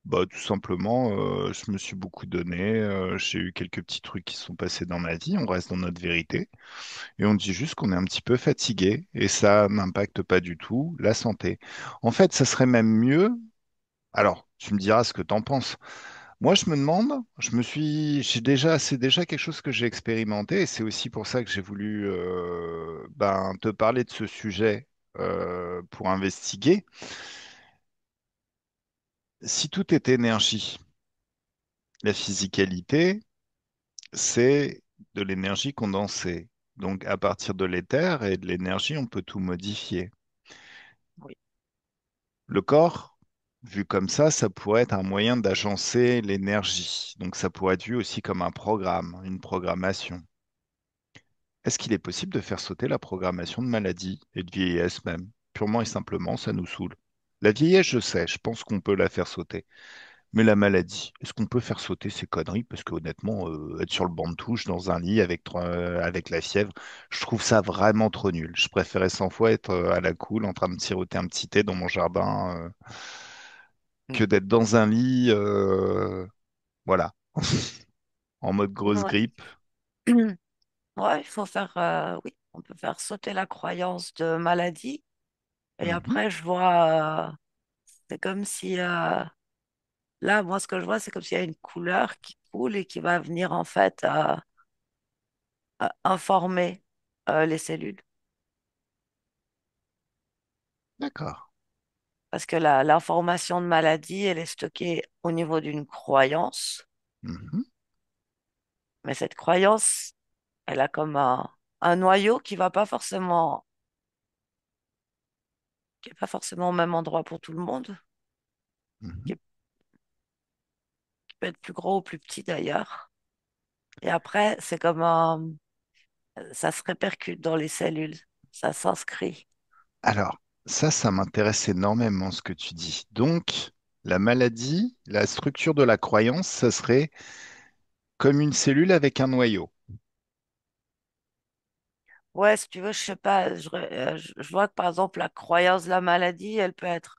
[SPEAKER 1] Bah, tout simplement, je me suis beaucoup donné, j'ai eu quelques petits trucs qui sont passés dans ma vie, on reste dans notre vérité, et on dit juste qu'on est un petit peu fatigué, et ça n'impacte pas du tout la santé. En fait, ça serait même mieux, alors tu me diras ce que t'en penses. Moi, je me demande, c'est déjà quelque chose que j'ai expérimenté, et c'est aussi pour ça que j'ai voulu ben, te parler de ce sujet pour investiguer. Si tout est énergie, la physicalité, c'est de l'énergie condensée. Donc, à partir de l'éther et de l'énergie, on peut tout modifier.
[SPEAKER 2] Oui,
[SPEAKER 1] Le corps, vu comme ça pourrait être un moyen d'agencer l'énergie. Donc, ça pourrait être vu aussi comme un programme, une programmation. Est-ce qu'il est possible de faire sauter la programmation de maladie et de vieillesse même? Purement et simplement, ça nous saoule. La vieillesse, je sais, je pense qu'on peut la faire sauter. Mais la maladie, est-ce qu'on peut faire sauter ces conneries? Parce que honnêtement, être sur le banc de touche dans un lit avec la fièvre, je trouve ça vraiment trop nul. Je préférais 100 fois être à la cool en train de siroter un petit thé dans mon jardin que
[SPEAKER 2] mm.
[SPEAKER 1] d'être dans un lit, voilà, en mode grosse
[SPEAKER 2] Ouais.
[SPEAKER 1] grippe.
[SPEAKER 2] Ouais, il faut faire, oui, on peut faire sauter la croyance de maladie Et
[SPEAKER 1] Mhm.
[SPEAKER 2] après, je vois, c'est comme si, là, moi, ce que je vois, c'est comme s'il y a une couleur qui coule et qui va venir, en fait, informer, les cellules.
[SPEAKER 1] D'accord.
[SPEAKER 2] Parce que l'information de maladie, elle est stockée au niveau d'une croyance.
[SPEAKER 1] Mhm.
[SPEAKER 2] Mais cette croyance, elle a comme un noyau qui est pas forcément au même endroit pour tout le monde,
[SPEAKER 1] Mhm.
[SPEAKER 2] qui peut être plus gros ou plus petit d'ailleurs. Et après, c'est comme ça se répercute dans les cellules, ça s'inscrit.
[SPEAKER 1] Alors, ça m'intéresse énormément ce que tu dis. Donc, la maladie, la structure de la croyance, ça serait comme une cellule avec un noyau.
[SPEAKER 2] Ouais, si tu veux, je sais pas, je vois que par exemple, la croyance de la maladie, elle peut être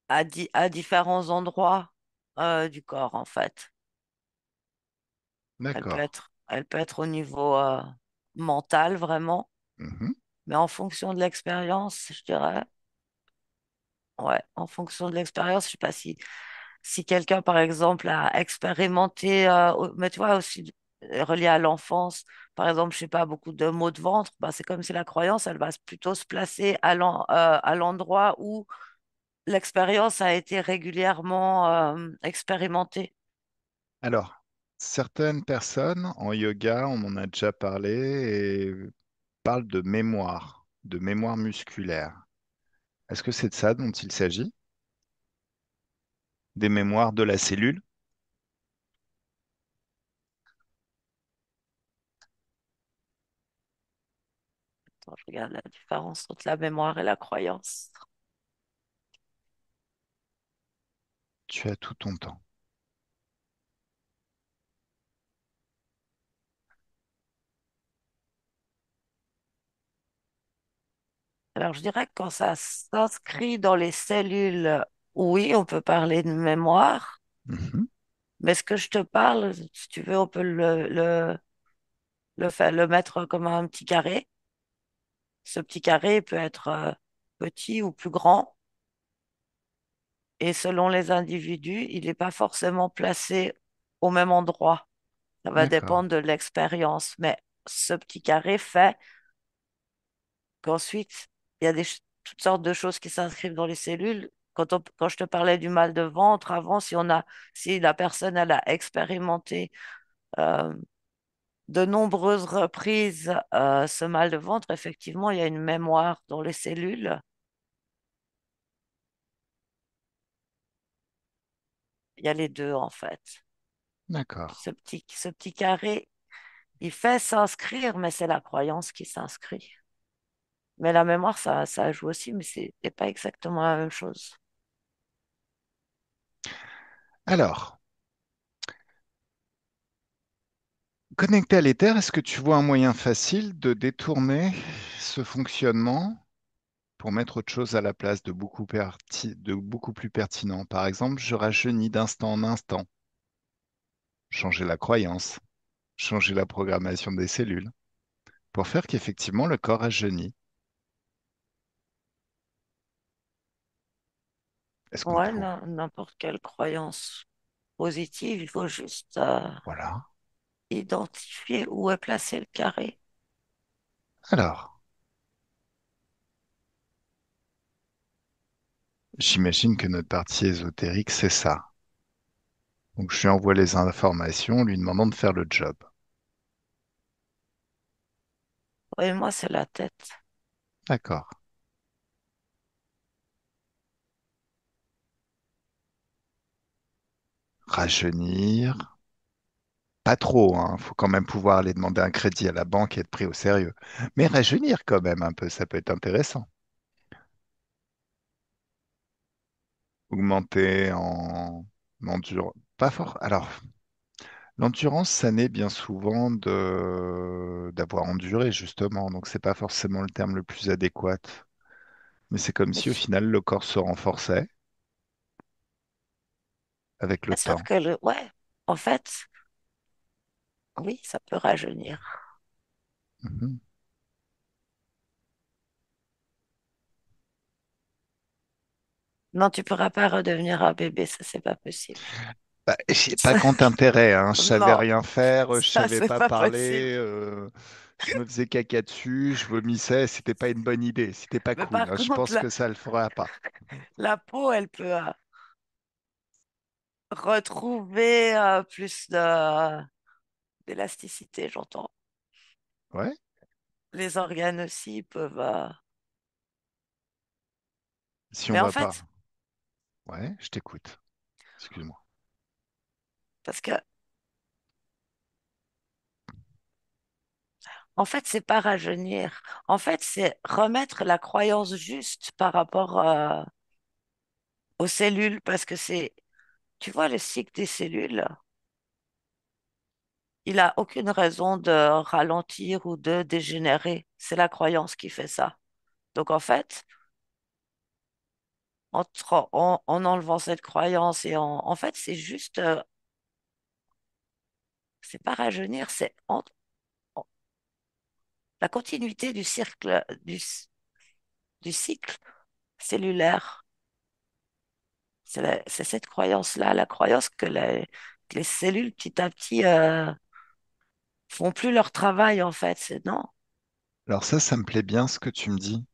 [SPEAKER 2] à différents endroits du corps, en fait.
[SPEAKER 1] D'accord.
[SPEAKER 2] Elle peut être au niveau mental, vraiment,
[SPEAKER 1] Mhm.
[SPEAKER 2] mais en fonction de l'expérience, je dirais, ouais, en fonction de l'expérience, je sais pas si quelqu'un, par exemple, a expérimenté, mais tu vois, aussi relié à l'enfance, par exemple, je sais pas, beaucoup de maux de ventre, bah, c'est comme si la croyance, elle va plutôt se placer à l'endroit où l'expérience a été régulièrement expérimentée.
[SPEAKER 1] Alors, certaines personnes en yoga, on en a déjà parlé, et parlent de mémoire musculaire. Est-ce que c'est de ça dont il s'agit? Des mémoires de la cellule?
[SPEAKER 2] Attends, je regarde la différence entre la mémoire et la croyance.
[SPEAKER 1] Tu as tout ton temps.
[SPEAKER 2] Alors, je dirais que quand ça s'inscrit dans les cellules, oui, on peut parler de mémoire,
[SPEAKER 1] Mhm.
[SPEAKER 2] mais ce que je te parle, si tu veux, on peut le mettre comme un petit carré. Ce petit carré peut être petit ou plus grand, et selon les individus, il n'est pas forcément placé au même endroit. Ça va
[SPEAKER 1] D'accord,
[SPEAKER 2] dépendre de l'expérience, mais ce petit carré fait qu'ensuite, il y a toutes sortes de choses qui s'inscrivent dans les cellules. Quand je te parlais du mal de ventre, avant, si la personne elle a expérimenté euh, de nombreuses reprises ce mal de ventre, effectivement, il y a une mémoire dans les cellules. Il y a les deux, en fait.
[SPEAKER 1] d'accord.
[SPEAKER 2] Ce petit carré, il fait s'inscrire, mais c'est la croyance qui s'inscrit. Mais la mémoire, ça joue aussi, mais c'est pas exactement la même chose.
[SPEAKER 1] Alors, connecté à l'éther, est-ce que tu vois un moyen facile de détourner ce fonctionnement pour mettre autre chose à la place de beaucoup plus pertinent? Par exemple, je rajeunis d'instant en instant, changer la croyance, changer la programmation des cellules, pour faire qu'effectivement le corps rajeunit. Est-ce qu'on
[SPEAKER 2] Ouais,
[SPEAKER 1] pourrait...
[SPEAKER 2] n'importe quelle croyance positive, il faut juste
[SPEAKER 1] Voilà.
[SPEAKER 2] identifier où est placé le carré.
[SPEAKER 1] Alors, j'imagine que notre partie ésotérique, c'est ça. Donc, je lui envoie les informations en lui demandant de faire le job.
[SPEAKER 2] Oui, moi, c'est la tête.
[SPEAKER 1] D'accord. Rajeunir. Pas trop, hein. Faut quand même pouvoir aller demander un crédit à la banque et être pris au sérieux. Mais rajeunir quand même un peu, ça peut être intéressant. Augmenter en endurance. Pas fort. Alors, l'endurance, ça naît bien souvent de d'avoir enduré, justement. Donc, c'est pas forcément le terme le plus adéquat. Mais c'est comme si au final le corps se renforçait avec le
[SPEAKER 2] Sauf
[SPEAKER 1] temps.
[SPEAKER 2] que ouais, en fait, oui, ça peut rajeunir.
[SPEAKER 1] Mhm.
[SPEAKER 2] Non, tu pourras pas redevenir un bébé, ça c'est pas possible.
[SPEAKER 1] Bah, j'ai pas
[SPEAKER 2] Ça,
[SPEAKER 1] grand intérêt, hein. Je savais
[SPEAKER 2] non,
[SPEAKER 1] rien faire, je
[SPEAKER 2] ça
[SPEAKER 1] savais
[SPEAKER 2] c'est
[SPEAKER 1] pas
[SPEAKER 2] pas possible.
[SPEAKER 1] parler, je me faisais caca dessus, je vomissais, c'était pas une bonne idée, c'était pas
[SPEAKER 2] Mais
[SPEAKER 1] cool,
[SPEAKER 2] par
[SPEAKER 1] hein. Je
[SPEAKER 2] contre,
[SPEAKER 1] pense que ça le fera pas.
[SPEAKER 2] la peau, elle peut retrouver plus d'élasticité, j'entends.
[SPEAKER 1] Ouais,
[SPEAKER 2] Les organes aussi peuvent.
[SPEAKER 1] si on
[SPEAKER 2] Mais en
[SPEAKER 1] va pas.
[SPEAKER 2] fait,
[SPEAKER 1] Ouais, je t'écoute. Excuse-moi.
[SPEAKER 2] parce que en fait, c'est pas rajeunir. En fait, c'est remettre la croyance juste par rapport aux cellules, parce que c'est, tu vois, le cycle des cellules, il a aucune raison de ralentir ou de dégénérer. C'est la croyance qui fait ça. Donc en fait, en enlevant cette croyance et en fait, c'est juste, c'est pas rajeunir, c'est la continuité du cercle, du cycle cellulaire. C'est cette croyance-là, la croyance que les cellules, petit à petit, font plus leur travail, en fait. C'est non.
[SPEAKER 1] Alors ça me plaît bien ce que tu me dis,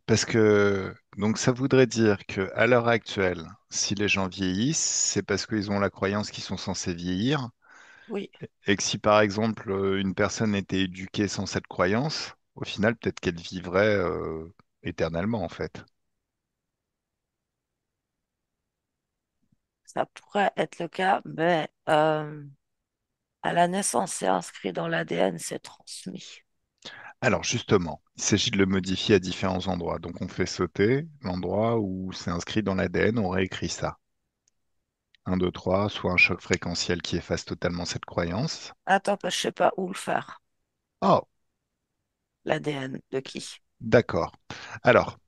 [SPEAKER 1] parce que donc ça voudrait dire que à l'heure actuelle, si les gens vieillissent, c'est parce qu'ils ont la croyance qu'ils sont censés vieillir,
[SPEAKER 2] Oui,
[SPEAKER 1] et que si par exemple une personne était éduquée sans cette croyance, au final peut-être qu'elle vivrait éternellement en fait.
[SPEAKER 2] ça pourrait être le cas, mais à la naissance, c'est inscrit dans l'ADN, c'est transmis.
[SPEAKER 1] Alors justement, il s'agit de le modifier à différents endroits. Donc on fait sauter l'endroit où c'est inscrit dans l'ADN, on réécrit ça. Un, 2, 3, soit un choc fréquentiel qui efface totalement cette croyance.
[SPEAKER 2] Attends, que je sais pas où le faire.
[SPEAKER 1] Oh,
[SPEAKER 2] L'ADN de qui?
[SPEAKER 1] d'accord. Alors,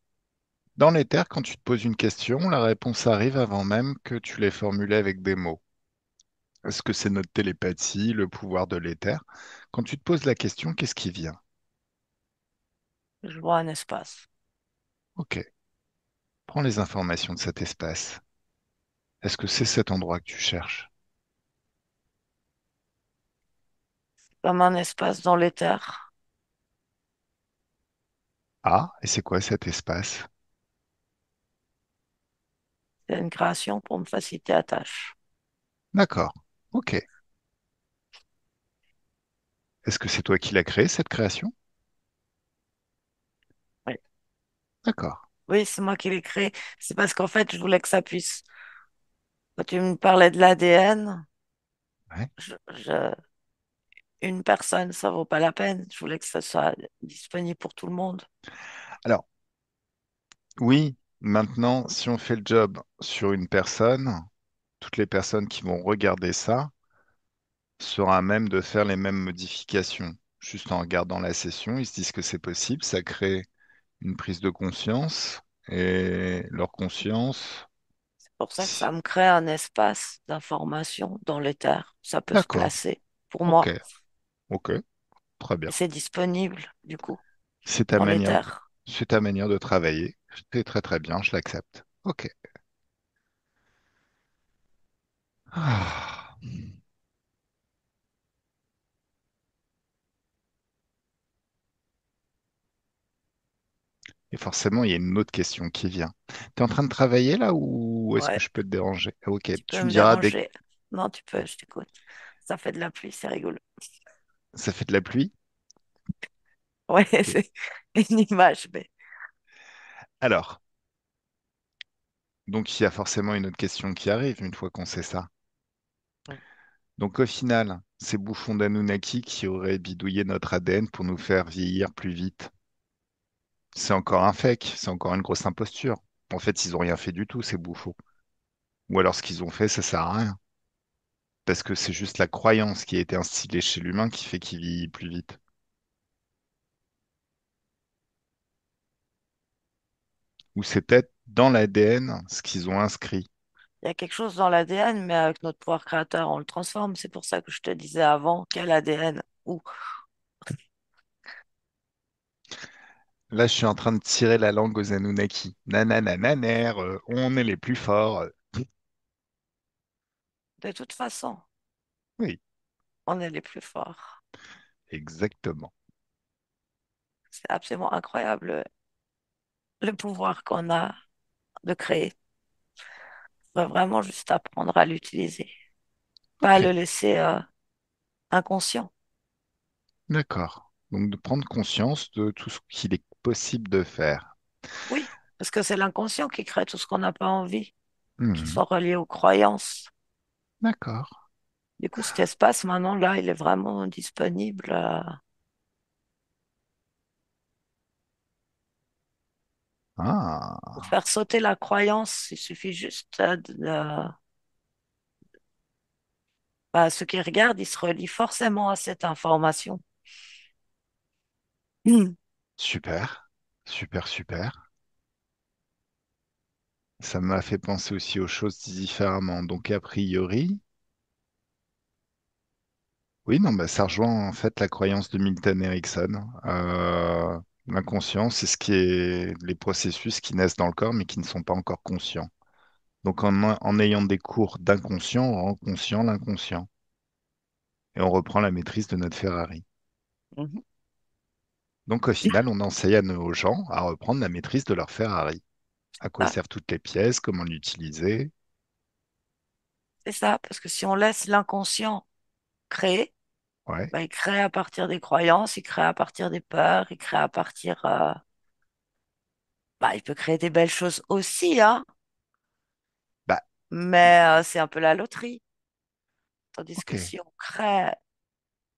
[SPEAKER 1] dans l'éther, quand tu te poses une question, la réponse arrive avant même que tu l'aies formulée avec des mots. Est-ce que c'est notre télépathie, le pouvoir de l'éther? Quand tu te poses la question, qu'est-ce qui vient?
[SPEAKER 2] Je vois un espace.
[SPEAKER 1] Ok, prends les informations de cet espace. Est-ce que c'est cet endroit que tu cherches?
[SPEAKER 2] Comme un espace dans l'éther.
[SPEAKER 1] Ah, et c'est quoi cet espace?
[SPEAKER 2] C'est une création pour me faciliter la tâche.
[SPEAKER 1] D'accord, ok. Est-ce que c'est toi qui l'as créé, cette création?
[SPEAKER 2] Oui,
[SPEAKER 1] D'accord.
[SPEAKER 2] oui, c'est moi qui l'ai créé. C'est parce qu'en fait, je voulais que ça puisse. Quand tu me parlais de l'ADN,
[SPEAKER 1] Ouais.
[SPEAKER 2] une personne, ça vaut pas la peine. Je voulais que ça soit disponible pour tout le monde.
[SPEAKER 1] Alors, oui, maintenant, si on fait le job sur une personne, toutes les personnes qui vont regarder ça seront à même de faire les mêmes modifications. Juste en regardant la session, ils se disent que c'est possible, ça crée une prise de conscience et leur conscience.
[SPEAKER 2] C'est pour ça que
[SPEAKER 1] si-
[SPEAKER 2] ça me crée un espace d'information dans l'éther. Ça peut se
[SPEAKER 1] D'accord,
[SPEAKER 2] placer pour
[SPEAKER 1] ok,
[SPEAKER 2] moi.
[SPEAKER 1] ok, très bien.
[SPEAKER 2] Et c'est disponible, du coup,
[SPEAKER 1] C'est ta
[SPEAKER 2] dans
[SPEAKER 1] manière,
[SPEAKER 2] l'éther.
[SPEAKER 1] c'est ta manière de travailler. C'est très très bien, je l'accepte. Ok. Ah. Et forcément, il y a une autre question qui vient. Tu es en train de travailler là ou est-ce que
[SPEAKER 2] Ouais,
[SPEAKER 1] je peux te déranger? Ok,
[SPEAKER 2] tu peux
[SPEAKER 1] tu me
[SPEAKER 2] me
[SPEAKER 1] diras dès que
[SPEAKER 2] déranger. Non, tu peux, je t'écoute. Ça fait de la pluie, c'est rigolo.
[SPEAKER 1] ça fait de la pluie.
[SPEAKER 2] Ouais,
[SPEAKER 1] Ok.
[SPEAKER 2] c'est une image, mais
[SPEAKER 1] Alors, donc il y a forcément une autre question qui arrive une fois qu'on sait ça.
[SPEAKER 2] oui,
[SPEAKER 1] Donc au final, ces bouffons d'Anunnaki qui auraient bidouillé notre ADN pour nous faire vieillir plus vite, c'est encore un fake, c'est encore une grosse imposture. En fait, ils ont rien fait du tout, ces bouffons. Ou alors ce qu'ils ont fait, ça sert à rien. Parce que c'est juste la croyance qui a été instillée chez l'humain qui fait qu'il vieillit plus vite. Ou c'est peut-être dans l'ADN ce qu'ils ont inscrit.
[SPEAKER 2] il y a quelque chose dans l'ADN, mais avec notre pouvoir créateur, on le transforme. C'est pour ça que je te disais avant, quel ADN? Où?
[SPEAKER 1] Là, je suis en train de tirer la langue aux Anunnaki. Nananananer, on est les plus forts.
[SPEAKER 2] De toute façon,
[SPEAKER 1] Oui,
[SPEAKER 2] on est les plus forts.
[SPEAKER 1] exactement.
[SPEAKER 2] C'est absolument incroyable le pouvoir qu'on a de créer. On va vraiment juste apprendre à l'utiliser, pas à
[SPEAKER 1] Ok,
[SPEAKER 2] le laisser inconscient.
[SPEAKER 1] d'accord. Donc, de prendre conscience de tout ce qu'il est possible de faire.
[SPEAKER 2] Oui, parce que c'est l'inconscient qui crée tout ce qu'on n'a pas envie, qui
[SPEAKER 1] Mhm.
[SPEAKER 2] sont reliés aux croyances.
[SPEAKER 1] D'accord.
[SPEAKER 2] Du coup, cet espace, maintenant, là, il est vraiment disponible pour
[SPEAKER 1] Ah,
[SPEAKER 2] faire sauter la croyance. Il suffit juste bah, ceux qui regardent, ils se relient forcément à cette information.
[SPEAKER 1] super. Super, super. Ça m'a fait penser aussi aux choses différemment. Donc, a priori, oui, non, bah, ça rejoint en fait la croyance de Milton Erickson. L'inconscient, c'est ce qui est les processus qui naissent dans le corps mais qui ne sont pas encore conscients. Donc, en ayant des cours d'inconscient, on rend conscient l'inconscient et on reprend la maîtrise de notre Ferrari.
[SPEAKER 2] Mhm.
[SPEAKER 1] Donc, au final, on enseigne à nos gens à reprendre la maîtrise de leur Ferrari. À quoi
[SPEAKER 2] Ah,
[SPEAKER 1] servent toutes les pièces, comment l'utiliser.
[SPEAKER 2] c'est ça, parce que si on laisse l'inconscient créer,
[SPEAKER 1] Ouais.
[SPEAKER 2] bah, il crée à partir des croyances, il crée à partir des peurs, il crée à partir... bah, il peut créer des belles choses aussi, hein,
[SPEAKER 1] Bah,
[SPEAKER 2] mais c'est un peu la loterie. Tandis
[SPEAKER 1] ok.
[SPEAKER 2] que si on crée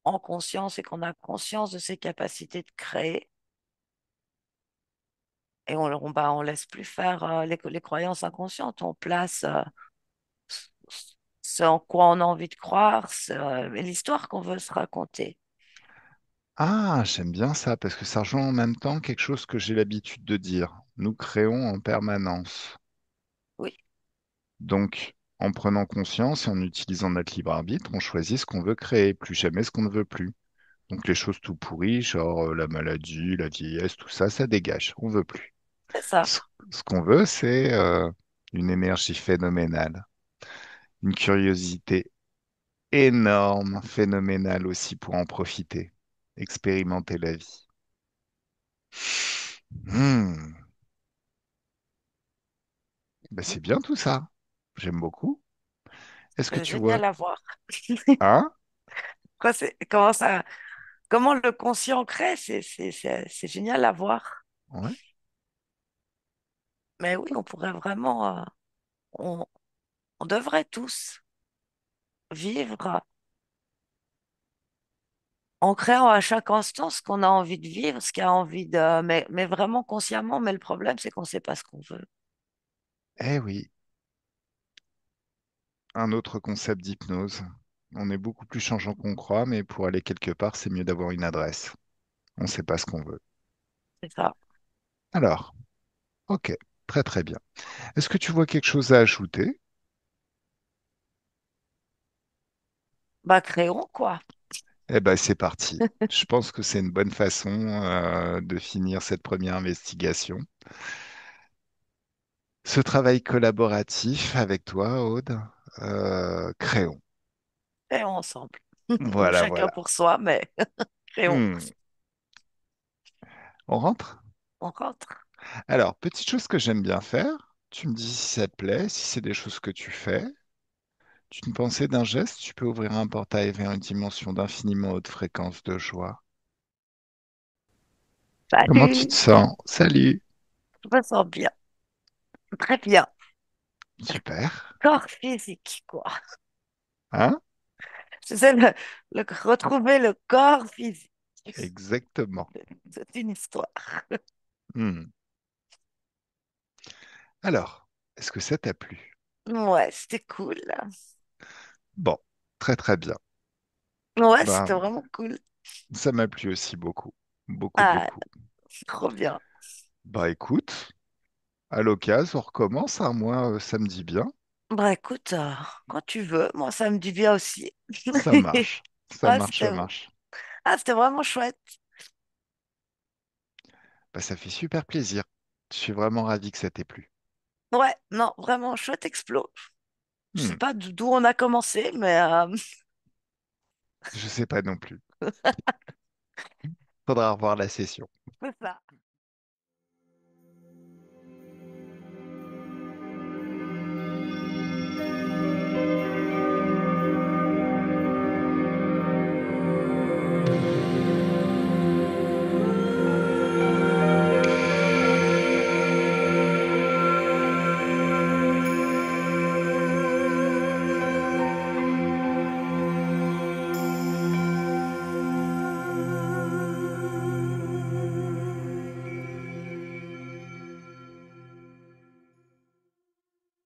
[SPEAKER 2] en conscience et qu'on a conscience de ses capacités de créer, et on laisse plus faire les croyances inconscientes, on place ce en quoi on a envie de croire, l'histoire qu'on veut se raconter.
[SPEAKER 1] Ah, j'aime bien ça parce que ça rejoint en même temps quelque chose que j'ai l'habitude de dire. Nous créons en permanence.
[SPEAKER 2] Oui,
[SPEAKER 1] Donc, en prenant conscience et en utilisant notre libre arbitre, on choisit ce qu'on veut créer, plus jamais ce qu'on ne veut plus. Donc, les choses tout pourries, genre la maladie, la vieillesse, tout ça, ça dégage. On veut plus.
[SPEAKER 2] c'est ça.
[SPEAKER 1] Ce, ce qu'on veut, c'est une énergie phénoménale, une curiosité énorme, phénoménale aussi pour en profiter, expérimenter la vie. Hmm. Ben, c'est bien tout ça. J'aime beaucoup. Est-ce que
[SPEAKER 2] C'est
[SPEAKER 1] tu vois...
[SPEAKER 2] génial à voir.
[SPEAKER 1] Hein?
[SPEAKER 2] Comment le conscient crée, c'est génial à voir.
[SPEAKER 1] Ouais.
[SPEAKER 2] Mais oui, on pourrait vraiment, on, on devrait tous vivre en créant à chaque instant ce qu'on a envie de vivre, ce qu'on a envie de, mais vraiment consciemment. Mais le problème, c'est qu'on ne sait pas ce qu'on veut.
[SPEAKER 1] Eh oui, un autre concept d'hypnose. On est beaucoup plus changeant qu'on croit, mais pour aller quelque part, c'est mieux d'avoir une adresse. On ne sait pas ce qu'on veut.
[SPEAKER 2] C'est ça.
[SPEAKER 1] Alors, ok, très très bien. Est-ce que tu vois quelque chose à ajouter?
[SPEAKER 2] Bah, créons quoi.
[SPEAKER 1] Eh ben, c'est parti. Je pense que c'est une bonne façon de finir cette première investigation. Ce travail collaboratif avec toi, Aude, créons.
[SPEAKER 2] Créons ensemble. Ou
[SPEAKER 1] Voilà,
[SPEAKER 2] chacun
[SPEAKER 1] voilà.
[SPEAKER 2] pour soi, mais créons.
[SPEAKER 1] Hmm. On rentre?
[SPEAKER 2] On rentre.
[SPEAKER 1] Alors, petite chose que j'aime bien faire, tu me dis si ça te plaît, si c'est des choses que tu fais. Tu me pensais d'un geste, tu peux ouvrir un portail vers une dimension d'infiniment haute fréquence de joie. Comment tu te
[SPEAKER 2] Salut.
[SPEAKER 1] sens? Salut.
[SPEAKER 2] Je me sens bien. Très bien.
[SPEAKER 1] Super.
[SPEAKER 2] Corps physique, quoi.
[SPEAKER 1] Hein?
[SPEAKER 2] Je sais, retrouver le corps physique.
[SPEAKER 1] Exactement.
[SPEAKER 2] C'est une histoire.
[SPEAKER 1] Hmm. Alors, est-ce que ça t'a plu?
[SPEAKER 2] Ouais, c'était cool.
[SPEAKER 1] Bon, très très bien.
[SPEAKER 2] Ouais, c'était
[SPEAKER 1] Ben,
[SPEAKER 2] vraiment cool.
[SPEAKER 1] ça m'a plu aussi beaucoup. Beaucoup,
[SPEAKER 2] Ah,
[SPEAKER 1] beaucoup.
[SPEAKER 2] trop bien.
[SPEAKER 1] Bah écoute, à l'occasion, on recommence, hein. Moi, ça me dit bien.
[SPEAKER 2] Bah écoute, quand tu veux, moi ça me dit bien aussi.
[SPEAKER 1] Ça marche. Ça
[SPEAKER 2] Ouais,
[SPEAKER 1] marche, ça marche.
[SPEAKER 2] c'était vraiment chouette.
[SPEAKER 1] Bah, ça fait super plaisir. Je suis vraiment ravi que ça t'ait plu.
[SPEAKER 2] Ouais, non, vraiment, chouette explo. Je sais
[SPEAKER 1] Hmm,
[SPEAKER 2] pas d'où on a commencé, mais
[SPEAKER 1] je sais pas non plus. Faudra revoir la session.
[SPEAKER 2] c'est ça.